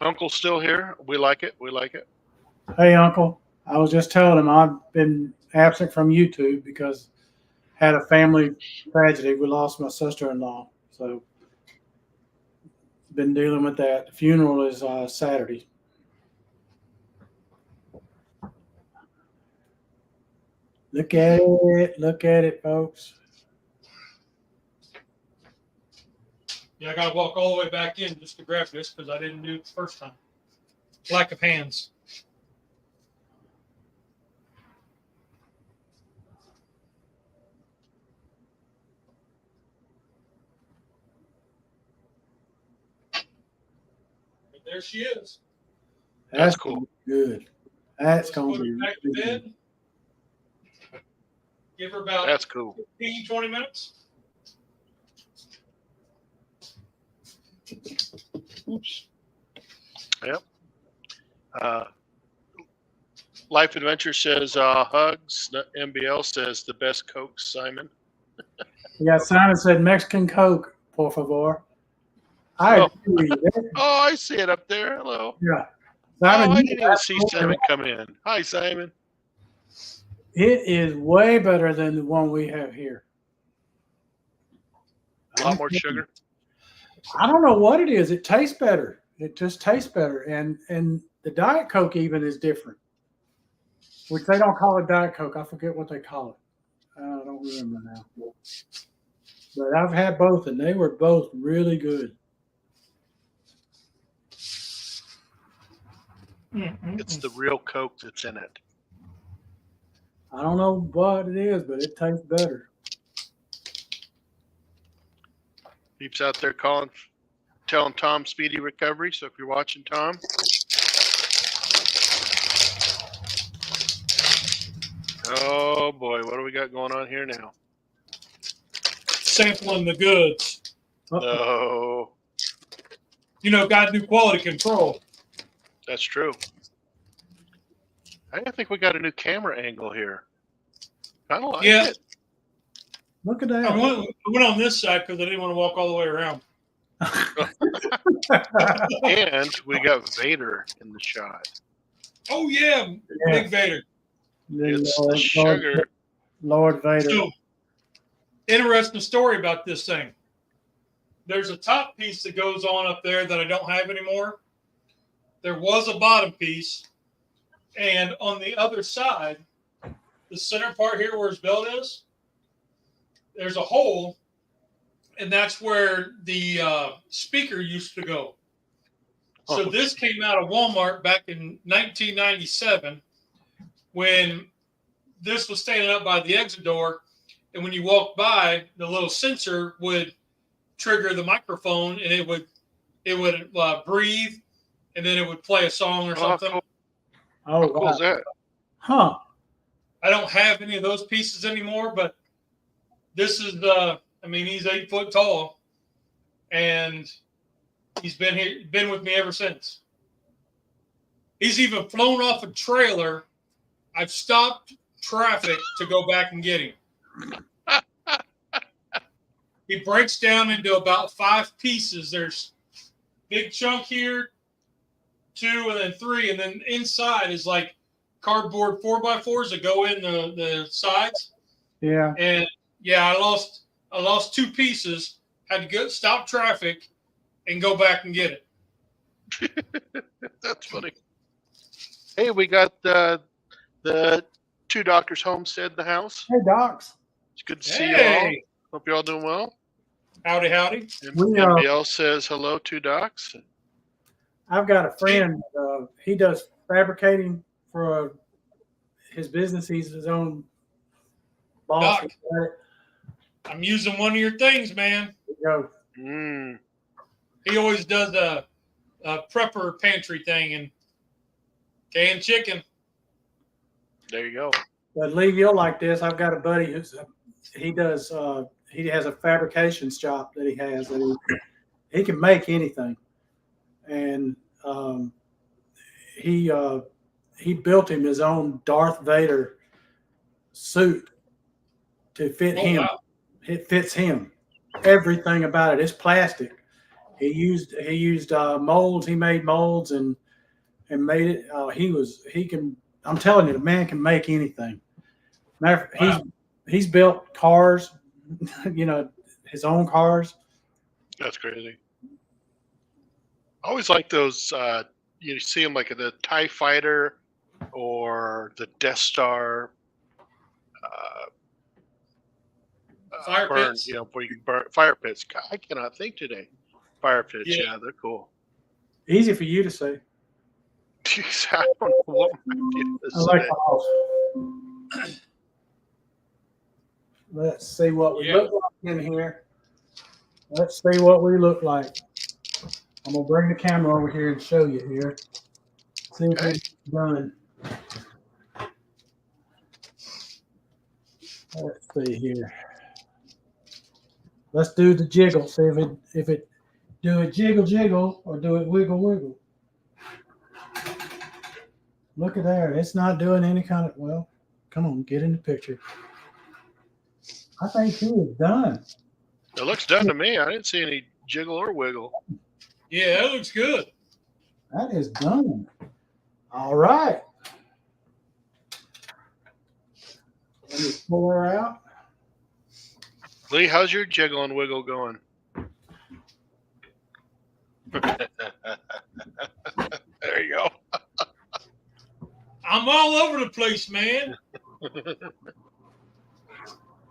Uncle's still here. We like it. We like it. Hey, Uncle. I was just telling him I've been absent from YouTube because had a family tragedy. We lost my sister-in-law. So been dealing with that. The funeral is Saturday. Look at it. Look at it, folks. Yeah, I got to walk all the way back in just to grab this because I didn't do it the first time. Lack of hands. But there she is. That's cool. Good. That's going to be back to bed. Give her about That's cool. 15, 20 minutes. Oops. Yep. Life Adventure says hugs. MBL says the best Coke, Simon. Yeah, Simon said Mexican Coke, por favor. I agree. Oh, I see it up there. Hello. Yeah. Simon, I didn't even see Simon come in. Hi, Simon. It is way better than the one we have here. A lot more sugar. I don't know what it is. It tastes better. It just tastes better. And the Diet Coke even is different. Which they don't call it Diet Coke. I forget what they call it. I don't remember now. But I've had both, and they were both really good. It's the real Coke that's in it. I don't know what it is, but it tastes better. Peeps out there telling Tom speedy recovery. So if you're watching, Tom. Oh boy, what do we got going on here now? Sampling the goods. Oh. You know, got to do quality control. That's true. I think we got a new camera angle here. Kind of like Yeah. it. Look at I that. went on this side because I didn't want to walk all the way around. And we got Vader in the shot. Oh yeah, Big Vader. It's the sugar. Lord Vader. So, interesting story about this thing. There's a top piece that goes on up there that I don't have anymore. There was a bottom piece, and on the other side, the center part here where his belt is, there's a hole, and that's where the speaker used to go. So this came out of Walmart back in 1997 when this was standing up by the exit door, and when you walked by, the little sensor would trigger the microphone, and it would breathe, and then it would play a song or something. Cool. Oh, How cool is that? Huh. I don't have any of those pieces anymore, but this is he's 8 foot tall, and he's been with me ever since. He's even flown off a trailer. I've stopped traffic to go back and get him. He breaks down into about 5 pieces. There's big chunk here, 2, and then 3, and then inside is like cardboard 4x4s that go in the sides. Yeah. And yeah, I lost 2 pieces. Had to stop traffic and go back and get it. That's funny. Hey, we got the 2 Doctors Homestead in the house. Hey, Docs. It's good to see you all. Hope you're all doing well. Howdy, howdy. MBL says hello, 2 Docs. I've got a friend. He does fabricating for his business. He's his own boss. Doc, I'm using one of your things, man. Go. He always does a prepper pantry thing and canned chicken. There you go. But Lee, you'll like this. I've got a buddy he has a fabrication shop that he has that he can make anything, and he built him his own Darth Vader suit to fit him. Wow. It fits him. Everything about it is plastic. He used molds. He made molds and made it. I'm telling you, the man can make anything. He's built cars, his own cars. That's crazy. I always like those. You see them like in the TIE Fighter or the Death Star. Fire pits. Where you can burn fire pits. God, I cannot think today. Fire pits, yeah, they're cool. Easy for you to say. I don't know what my idea is. I like the house. Let's see what we look like in here. Let's see what we look like. I'm gonna bring the camera over here and show you here. See what we've done. Let's see here. Let's do the jiggle. See if it do it jiggle or do it wiggle. Look at there. It's not doing any kind of, well, come on, get in the picture. I think he is done. It looks done to me. I didn't see any jiggle or wiggle. Yeah, that looks good. That is done. All right. Let me pull her out. Lee, how's your jiggle and wiggle going? There you go. I'm all over the place, man. And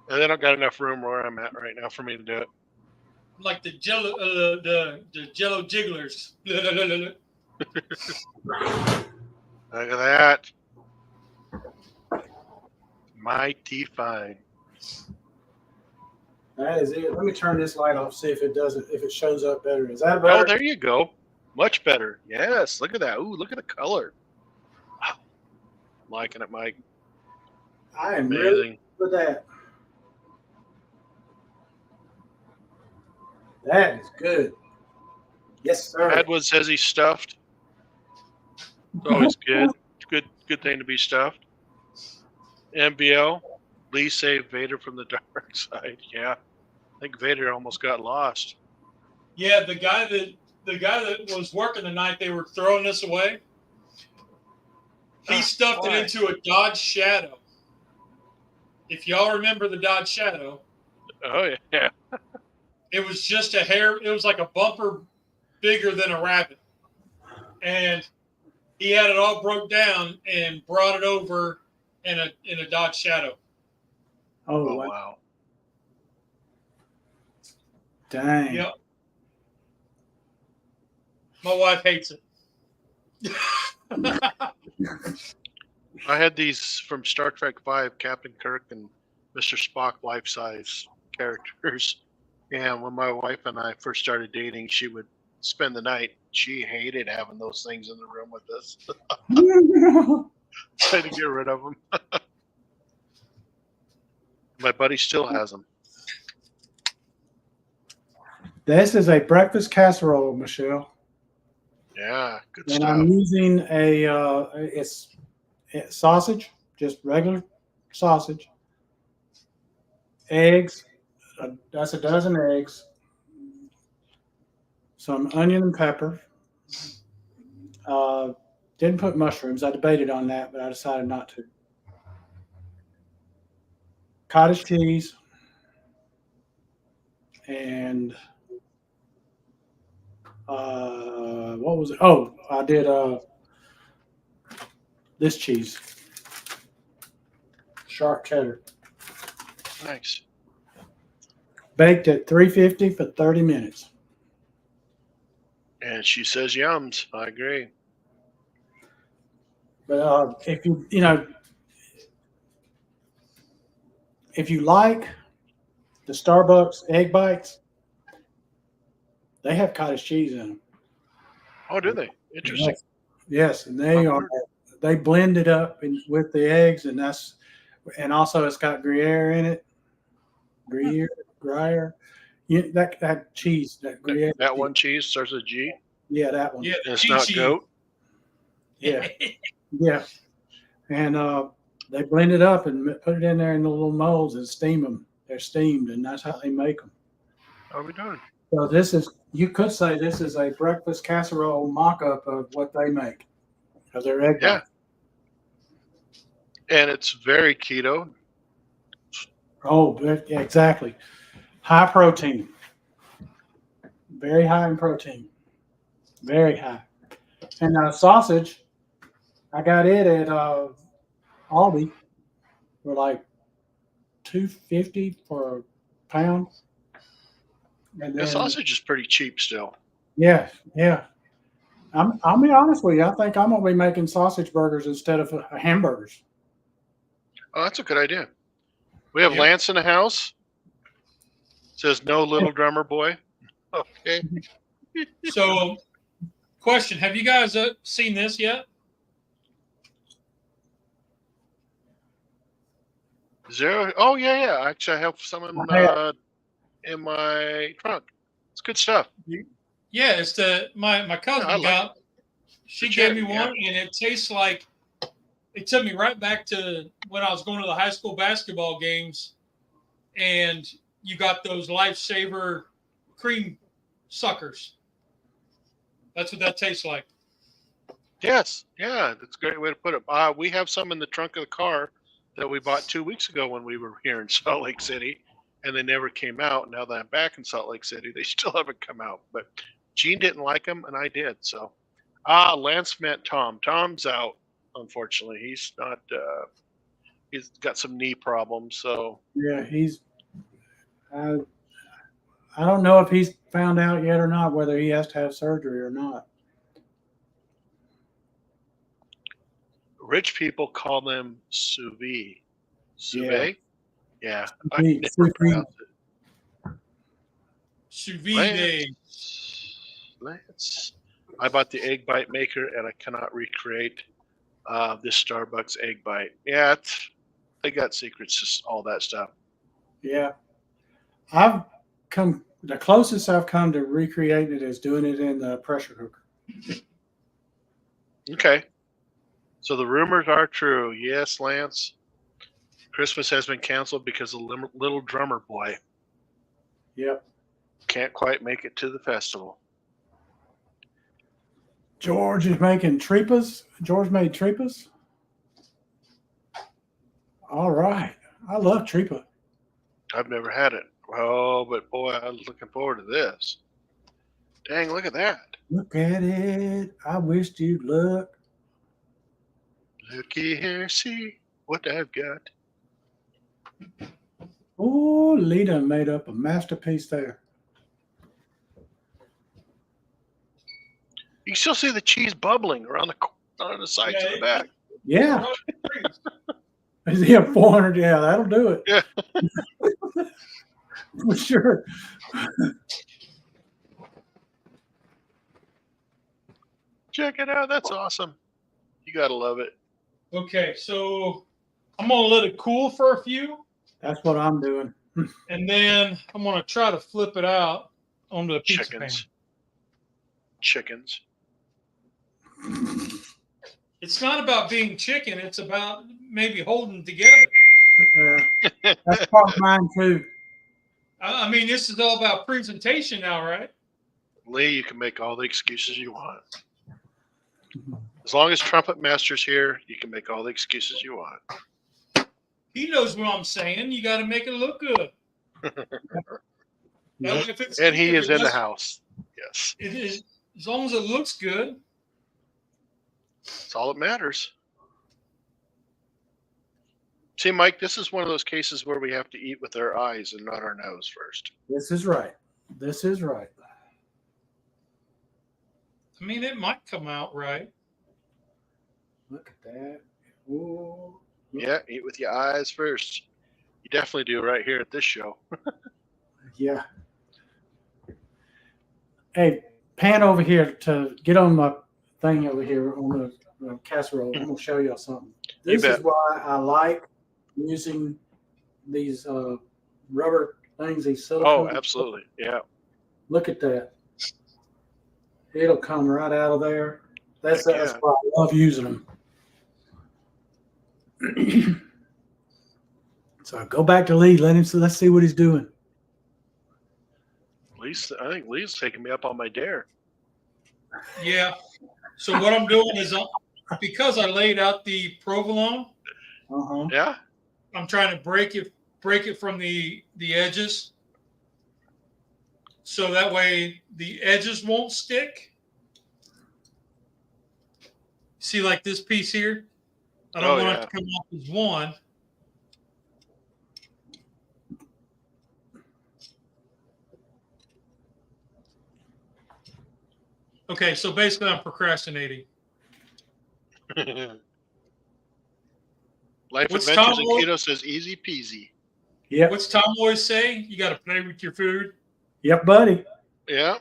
they don't got enough room where I'm at right now for me to do it. Like the Jello, the Jello jigglers. Look at that. Mighty fine. That is it. Let me turn this light off, see if it shows up better. Is that better? Oh, there you go. Much better. Yes. Look at that. Ooh, look at the color. Wow. I'm liking it, Mike. I am amazing. Really with that. That is good. Yes, sir. Edward says he's stuffed. It's always good. Good thing to be stuffed. MBL, Lee saved Vader from the dark side. Yeah, I think Vader almost got lost. Yeah, the guy that was working the night they were throwing this away, he stuffed it into a Dodge Shadow. If y'all remember the Dodge Shadow, Oh yeah, it was just a hair. It was like a bumper bigger than a rabbit, and he had it all broke down and brought it over in a Dodge Shadow. Oh, wow. Dang. Yep. My wife hates it. I had these from Star Trek V, Captain Kirk and Mr. Spock life-size characters. And when my wife and I first started dating, she would spend the night. She hated having those things in the room with us. Trying to get rid of them. My buddy still has them. This is a breakfast casserole, Michelle. Yeah, good and stuff. I'm using it's sausage, just regular sausage, eggs. That's a dozen eggs. Some onion and pepper. Didn't put mushrooms. I debated on that, but I decided not to. Cottage cheese. And what was it? Oh, I did this cheese. Sharp cheddar. Nice. Baked at 350 for 30 minutes. And she says yums. I agree. But if you like the Starbucks egg bites, they have cottage cheese in them. Oh, do they? Interesting. Yes, and they blend it up with the eggs, and also it's got Gruyere in it. Gruyere. That cheese, that Gruyere. That one cheese starts with G. Yeah, that one. Yeah, And it's not goat. Yeah, yeah. And they blend it up and put it in there in the little molds and steam them. They're steamed, and that's how they make them. How are we doing? So you could say this is a breakfast casserole mock-up of what they make of their egg. Yeah. And it's very keto. Oh, exactly. High protein. Very high in protein. Very high. And sausage, I got it at Aldi for like $2.50 for a pound. And The sausage is pretty cheap still. Yeah. I'll be honest with you. I think I'm gonna be making sausage burgers instead of hamburgers. Oh, that's a good idea. We have Lance in the house. Says no little drummer boy. Okay. So, question: have you guys seen this yet? Zero. Oh yeah. Actually, I have some in my trunk. It's good stuff. Yeah, it's my cousin got. She gave me one, and it tastes like. It took me right back to when I was going to the high school basketball games, and you got those Lifesaver cream suckers. That's what that tastes like. Yes. Yeah. That's a great way to put it. We have some in the trunk of the car that we bought 2 weeks ago when we were here in Salt Lake City, and they never came out. Now that I'm back in Salt Lake City, they still haven't come out. But Gene didn't like them, and I did. So, Lance met Tom. Tom's out, unfortunately. He's not. He's got some knee problems. So yeah, I don't know if he's found out yet or not whether he has to have surgery or not. rich people call them sous vide. Sous vide? Yeah. Sous vide. I bought the egg bite maker, and I cannot recreate this Starbucks egg bite. Yeah, they got secrets, just all that stuff. Yeah. The closest I've come to recreating it is doing it in the pressure cooker. Okay. So the rumors are true. Yes, Lance. Christmas has been canceled because of little drummer boy Yep. can't quite make it to the festival. George is making tripas. George made tripas. All right. I love tripa. I've never had it. Oh, but boy, I'm looking forward to this. Dang, look at that. Look at it. I wished you'd look. Looky here, see what I've got. Oh, Lita made up a masterpiece there. You can still see the cheese bubbling around on the sides Yeah, of the back. Yeah. Yeah, 400. Yeah, that'll do it. Yeah. For sure. Check it out. That's awesome. You got to love it. Okay, so I'm going to let it cool for a few, That's what I'm doing. and then I'm going to try to flip it out onto the pizza Chickens. pan. It's not about being chicken. It's about maybe holding together. That's part of mine, too. I mean, this is all about presentation now, right? Lee, you can make all the excuses you want. As long as Trumpet Master's here, you can make all the excuses you want. He knows what I'm saying. You got to make it look good. Yep. And he is in the house. Yes. It is, as long as it looks good. That's all that matters. See, Mike, this is one of those cases where we have to eat with our eyes and not our nose first. This is right. This is right. I mean, it might come out right. Look at that. Ooh. Yeah, eat with your eyes first. You definitely do right here at this show. Yeah. Hey, pan over here to get on my thing over here on the casserole. I'm going to show y'all something. This is why I like using these rubber things, these silicone. Oh, absolutely. Yeah. Look at that. It'll come right out of there. That's why I love using them. So go back to Lee. Let's see what he's doing. I think Lee's taking me up on my dare. Yeah. So what I'm doing is, because I laid out the provolone, Yeah. I'm trying to break it from the edges, so that way the edges won't stick. See, like this piece here, I don't want it to come off as one. Okay, so basically I'm procrastinating. Life What's Adventures Tom in Keto says easy peasy. Yeah. What's Tom always say? You got to play with your food. Yep, buddy. Yeah.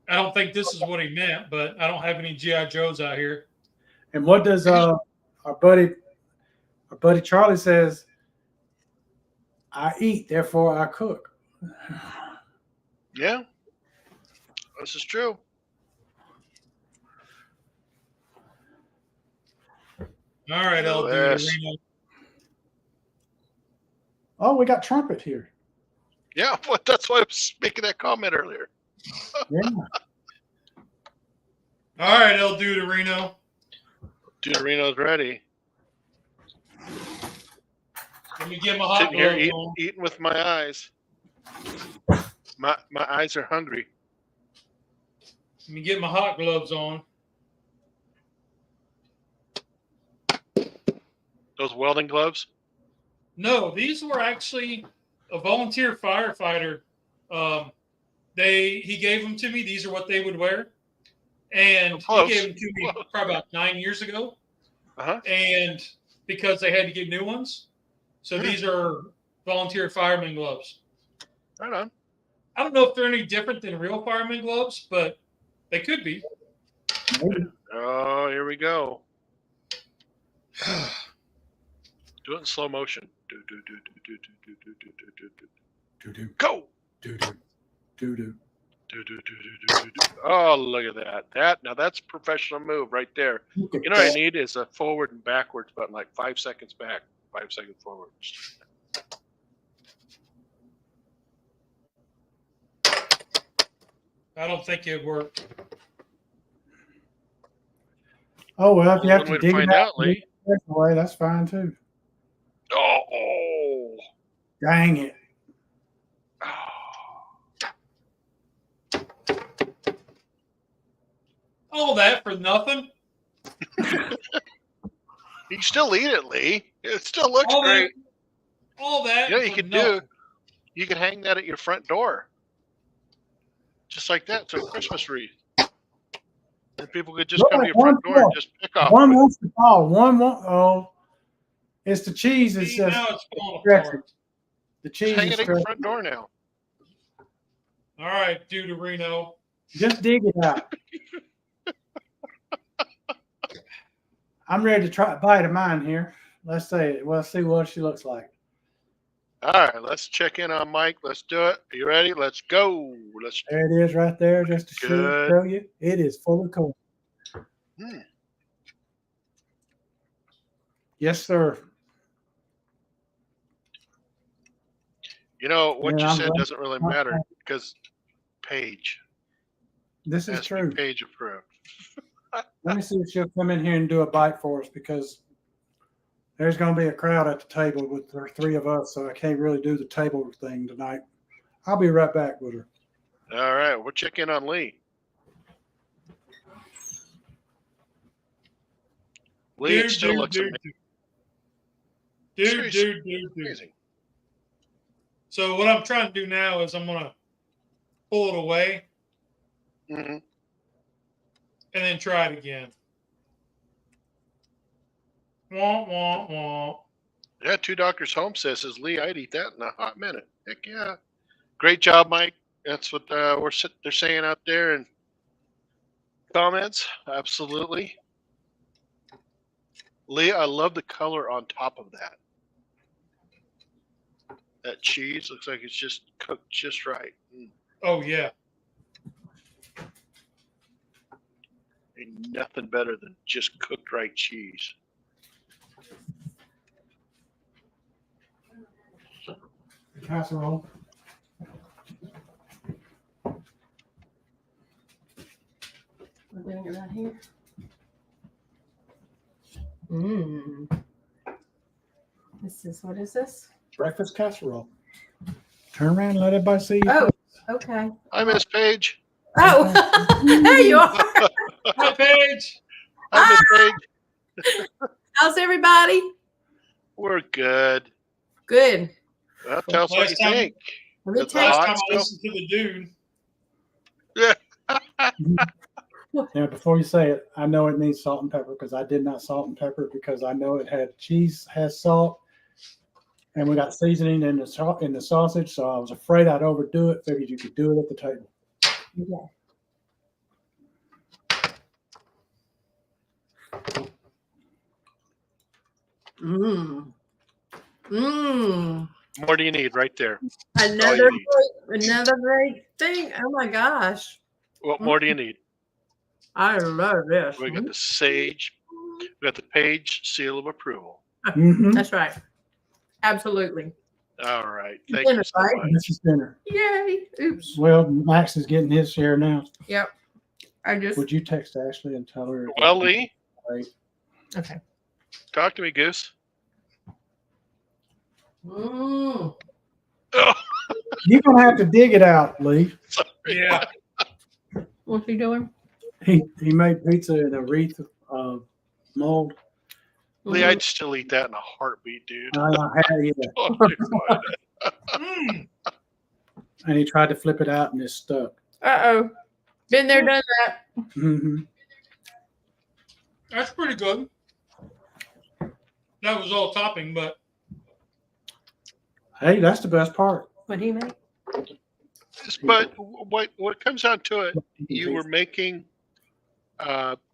I don't think this is what he meant, but I don't have any G.I. Joes out here. And what does our buddy Charlie says? I eat, therefore I cook. Yeah. This is true. All right, I'll do it. Oh, we got Trumpet here. Yeah, but that's why I was making that comment earlier. Yeah. All right, El Duderino. Duderino's ready. Let me get my hot Sitting here gloves on. eating with my eyes. My eyes are hungry. Let me get my hot gloves on. Those welding gloves? No, these were actually a volunteer firefighter. He gave them to me. These are what they would wear. And he gave them to me probably about 9 years ago. Uh-huh. And because they had to get new ones. So these are volunteer fireman gloves. Right on. I don't know if they're any different than real fireman gloves, but they could be. Oh, here we go. Do it in slow motion. Do. Do-do. Go. Do-do. Do-do. Oh, look at that. Now that's a professional move right there. You know what I need is a forward and backwards button, like 5 seconds back, 5 seconds forward. I don't think it worked. Oh, well, if you have One to way to dig find it out out, Lee. away, that's fine too. Oh. Dang it. All that for nothing? You can still eat it, Lee. It still looks All great. All that You know what you for could nothing. do? You could hang that at your front door. Just like that. It's a Christmas wreath. And people could just come to your front door and just pick off. One wants to fall. One won't. Oh, it's the cheese. It's See, just now it's falling stretching. apart. The Just cheese hang is it at your stretching. front door now. All right, Deuterino. Just dig it out. I'm ready to try a bite of mine here. Let's say it. We'll see what she looks like. All right, let's check in on Mike. Let's do it. Are you ready? Let's go. There it is right there, just to Good. show you. It is full of corn. Yes, sir. You know, what Yeah, you I'm said glad- doesn't really matter because Paige This is has to be true. Paige approved. Let me see if she'll come in here and do a bite for us, because there's going to be a crowd at the table with the three of us, so I can't really do the table thing tonight. I'll be right back with her. All right, we'll check in on Lee. Lee, it still looks amazing. So what I'm trying to do now is I'm going to pull it away Mm-hmm. and then try it again. Wah, wah, wah. Yeah, Two Doctors Home says, Lee, I'd eat that in a hot minute. Heck yeah. Great job, Mike. That's what they're saying out there in comments. Absolutely. Lee, I love the color on top of that. That cheese looks like it's just cooked just right. Oh, yeah. Ain't nothing better than just cooked right cheese. Casserole. We're doing it right here. Mmm. What is this? Breakfast casserole. Turn around and let everybody see you. Oh, okay. Hi, Miss Paige. Oh, there you are. Hi, Paige. Hi, Miss Paige. How's everybody? We're good. Good. Well, tell us what you Last time- think. Let me That's tell you. Last hot time I still? listened to the dude. Now, before you say it, I know it needs salt and pepper, because I did not salt and pepper, because I know it had cheese, has salt, and we got seasoning in the sausage, so I was afraid I'd overdo it. Figured you could do it at the table. Yeah. Mmm. Mmm. What do you need right there? Another you another great thing. Oh my gosh. What more do you need? I love this. We got the sage. We got the Paige seal of approval. Mm-hmm. That's right. Absolutely. All right. It's Thank you dinner, so right? much. This is dinner. Yay. Oops. Well, Max is getting his share now. Yep. I just Would you text Ashley and tell her? Well, Lee, okay. talk to me, Goose. Mmm. Oh, You're gonna have to dig it out, Lee. sorry. Yeah. What's he doing? He made pizza in a wreath of mold. Lee, I'd still eat that in a heartbeat, dude. Yeah. Mm. And he tried to flip it out and it stuck. Uh-oh. Been there, done that. Mm-hmm. That's pretty good. That was all topping, but Hey, that's the best part. What he made? But what comes down to it, you were making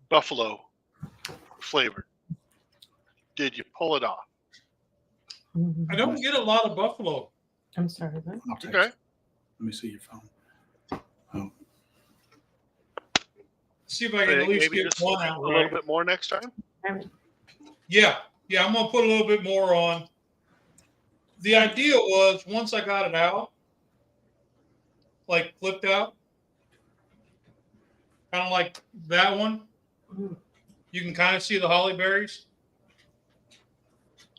buffalo flavored. Did you pull it off? I don't get a lot of buffalo. I'm sorry. What? I'll text Okay. you. Let me see your phone. Oh, See if I can at least Maybe get just one out a little right. bit more next time. Yeah, I'm gonna put a little bit more on. The idea was once I got it out, like flipped out, kind of like that one. You can kind of see the holly berries.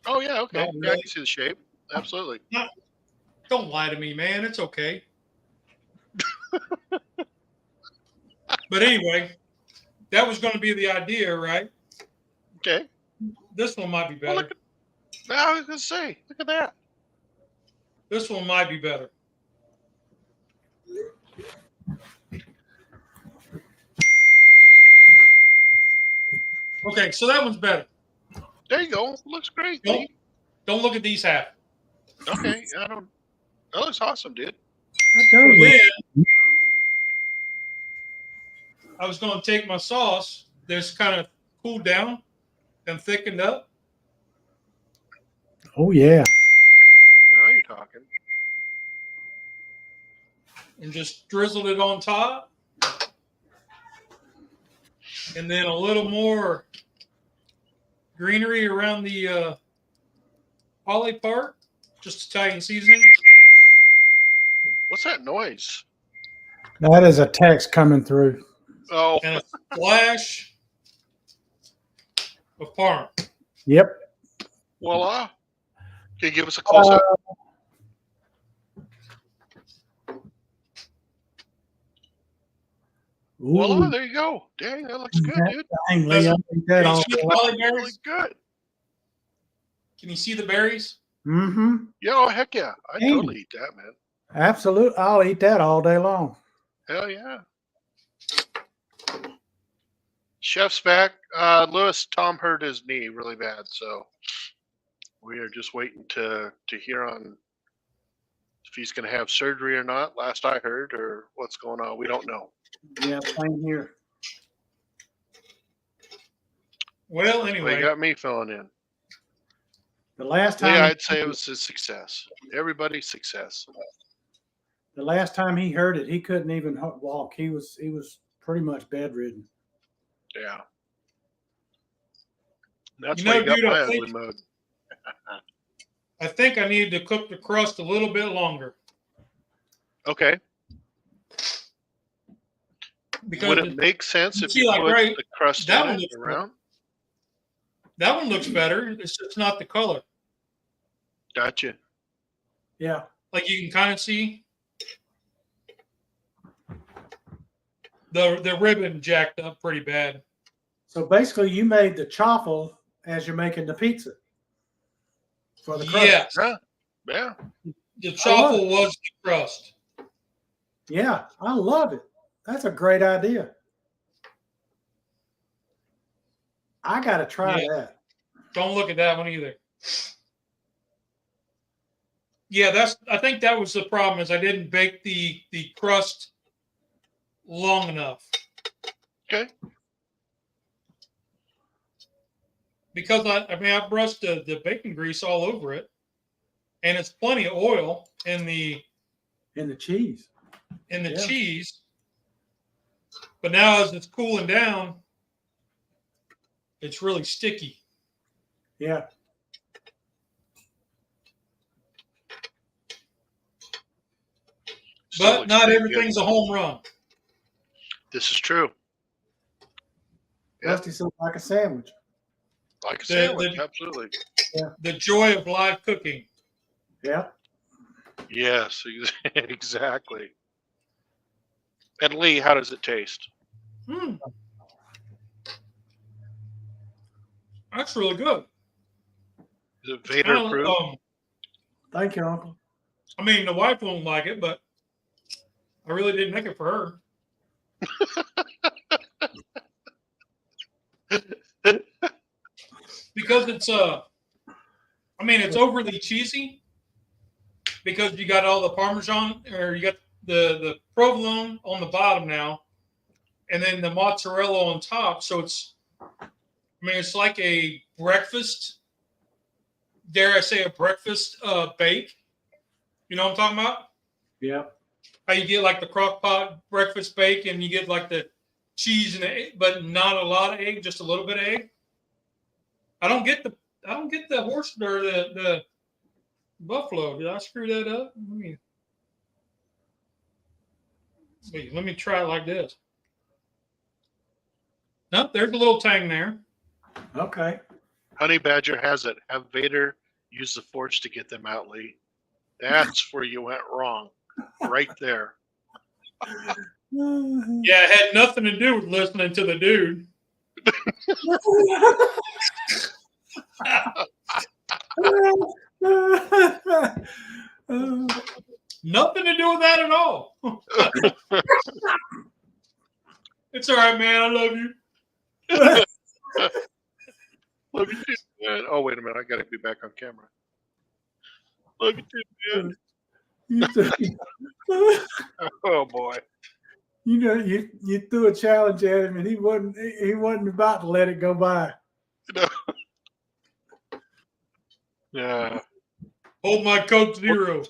Oh yeah, okay. Not Yeah, I really. can see the shape. Absolutely. Don't lie to me, man. It's okay. But anyway, that was going to be the idea, right? Okay. This one might be Well, better. I was gonna say, look at that. This one might be better. Okay, so that one's better. There you go. Looks great. Don't look at these half. Okay. I don't. That looks awesome, dude. So then, I was going to take my sauce that's kind of cooled down and thickened up. Oh yeah. Now you're talking. And just drizzled it on top. And then a little more greenery around the holly part. Just Italian seasoning. What's that noise? That is a text coming through. Oh, And a splash of parm. Yep. voila. Can you give us a close up? Voila, there you go. Dang, that looks good, dude. Dang, Lee, I think that Can you all. see the holly Really berries? good. Can you see the berries? Mm-hmm. Yeah, oh, heck yeah. I Dang. totally eat that, man. Absolutely. I'll eat that all day long. Hell yeah. Chef's back. Lewis, Tom hurt his knee really bad, so we are just waiting to hear on if he's going to have surgery or not. Last I heard, or what's going on, we don't know. Yeah, same here. Well, Well, anyway. you got me filling in. The last Yeah, time, I'd say it was a success. Everybody's success. the last time he heard it, he couldn't even walk. He was pretty much bedridden. Yeah. That's You why know, you got dude, my I ugly think- mug. I think I need to cook the crust a little bit longer. Okay. Because Would it make sense if see, you like, put right, the crust that in one it looks around? that one looks better. It's just not the color. Gotcha. Yeah. Like you can kind of see the ribbon jacked up pretty bad. So basically, you made the chaffle as you're making the pizza for the crust. Yes. Yeah. Yeah. The chaffle was the crust. Yeah, I love it. That's a great idea. I got to try that. Don't look at that one either. Yeah, I think that was the problem is I didn't bake the crust long enough. Okay. Because I brushed the bacon grease all over it, and it's plenty of oil in the cheese. cheese. But now as it's cooling down, it's really sticky. Yeah. But not everything's a home run. This is true. Rusty said like a sandwich. Like a sandwich, absolutely. Yeah. The joy of live cooking. Yeah. Yes, exactly. And Lee, how does it taste? That's really good. Is it Vader approved? Thank you, Uncle. I mean, the wife won't like it, but I really didn't make it for her. Because it's it's overly cheesy because you got all the Parmesan, or you got the provolone on the bottom now, and then the mozzarella on top. So it's like a breakfast, dare I say a breakfast bake. You know what I'm talking about? Yeah. How you get like the crock pot breakfast bake and you get like the cheese and egg, but not a lot of egg, just a little bit of egg. I don't get the horse or the buffalo. Did I screw that up? Let me try it like this. Nope, there's a little tang there. Okay. Honey Badger has it. Have Vader use the Force to get them out, Lee. That's where you went wrong. Right there. Yeah, it had nothing to do with listening to the dude. Nothing to do with that at all. It's all right, man. I love you. Love you too, man. Oh, wait a minute. I got to be back on camera. Love you too, man. Oh, boy. You know, you threw a challenge at him, and he wasn't about to let it go by. No. Yeah. Hold my Coke Zero.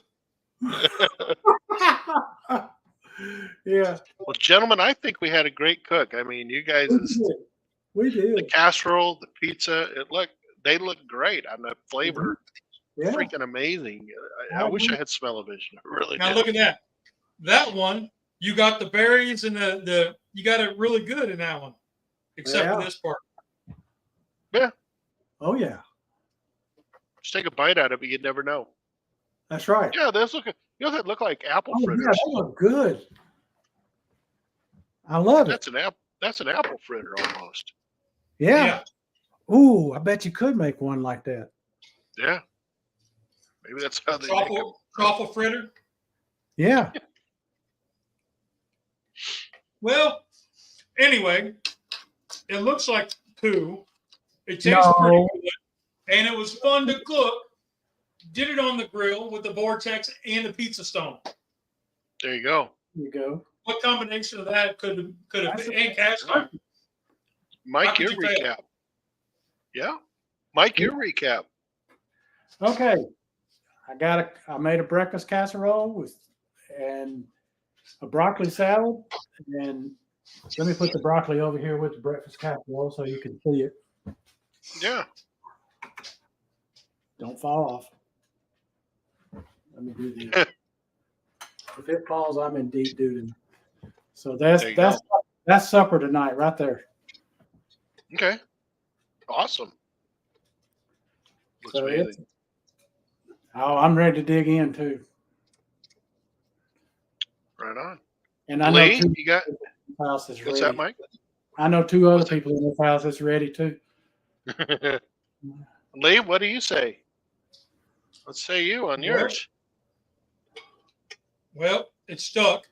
Yeah. Well, gentlemen, I think we had a great cook. I mean, you guys, We the did. casserole, the pizza, they look great. And the flavor, Yeah. freaking amazing. I wish I had smell-o-vision. I really Now did. look at that. That one, you got the berries and you got it really good in that one, except for this part. Oh yeah. Just take a bite out of it, you'd never know. That's right. Yeah, those look. They look like apple Oh, fritters. yeah, they look good. I love it. That's an apple fritter almost. Yeah. Ooh, I bet you could make one like that. Yeah. Maybe that's how they make them. Truffle fritter. Yeah. Well, anyway, it looks like poo. It tastes pretty good, and it was fun to cook. Did it on the grill with the Vortex and the pizza stone. There you go. There you go. What combination of that could have been? And cast iron. Mike, your recap. Yeah. Mike, your recap. Okay. I made a breakfast casserole and a broccoli salad. And let me put the broccoli over here with the breakfast casserole so you can see it. Yeah. Don't fall off. Let me do this. If it falls, I'm in deep doo-doo. So that's supper tonight, right there. Okay. Awesome. Looks So amazing. I'm ready to dig in too. Right on. And I Lee, know you got house is what's ready. that, Mike? I know two other people in this house that's ready too. Lee, what do you say? Let's say you on yours. Well, it's stuck.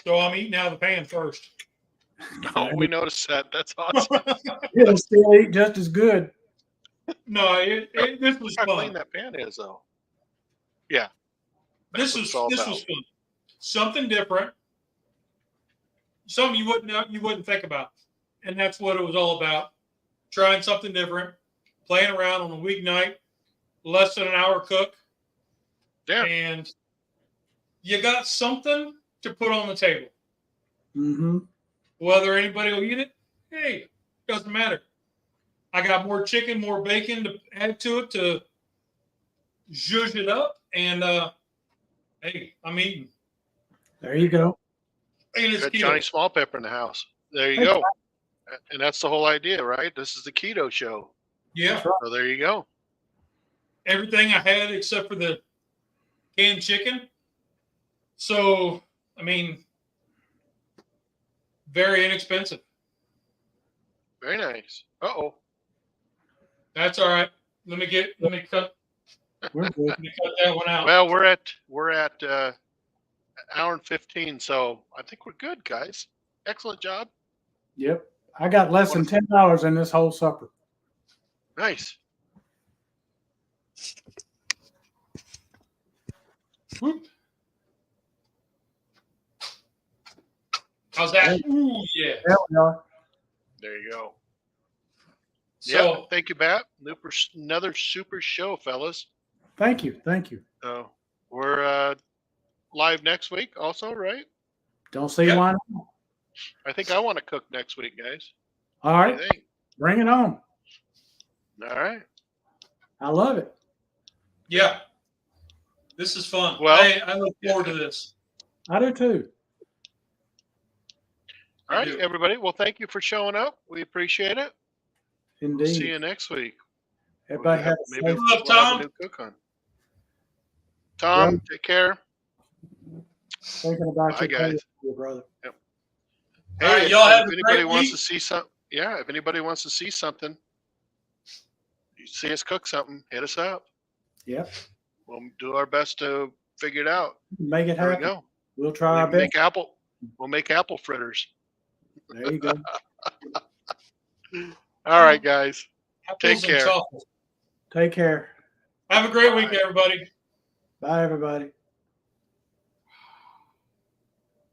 So I'm eating out of the pan first. Oh, we noticed that. That's awesome. It'll still eat just as good. No, this was How fun. clean that pan is, though. Yeah. This was fun. Something different. Something you wouldn't think about. And that's what it was all about. Trying something different, playing around on a weeknight, less than an hour cook. Yeah. And you got something to put on the table. Mm-hmm. Whether anybody will eat it, hey, doesn't matter. I got more chicken, more bacon to add to it to zhuzh it up. And, hey, I'm eating. There you go. And it's Got keto. Johnny Small Pepper in the house. There you go. And that's the whole idea, right? This is the keto show. Yeah. So there you go. Everything I had except for the canned chicken. So, I mean, very inexpensive. Very nice. Uh-oh. That's all right. Let me cut We're good. that one out. Well, we're at an hour and 15, so I think we're good, guys. Excellent job. Yep. I got less than $10 in this whole supper. Nice. Whoop. How's that? Ooh, yeah. There we are. There you go. So, Yeah, thank you, Bat. Another super show, fellas. Thank you. Thank you. We're live next week also, right? Don't see Yeah. why not. I think I want to cook next week, guys. All What do right, you think? bring it on. All right. I love it. Yeah. This is fun. Well, I look forward to this. I do too. All I right, do. everybody. Well, thank you for showing up. We appreciate it. We'll Indeed. see you next week. Everybody have a Maybe safe we'll Up, have a Tom. new cook on. Tom, take care. thinking about Bye, your guys. your brother. Hey, All right, y'all have if a anybody great wants week. to see something, yeah, if anybody wants to see something, you see us cook something, hit us up. Yep. We'll do our best to figure it out. Make it There we happen. go. We'll try our Maybe best. we'll make apple fritters. There you go. All right, guys. Take Apples and care. truffles. Take care. Have a great Bye. week, everybody. Bye, everybody.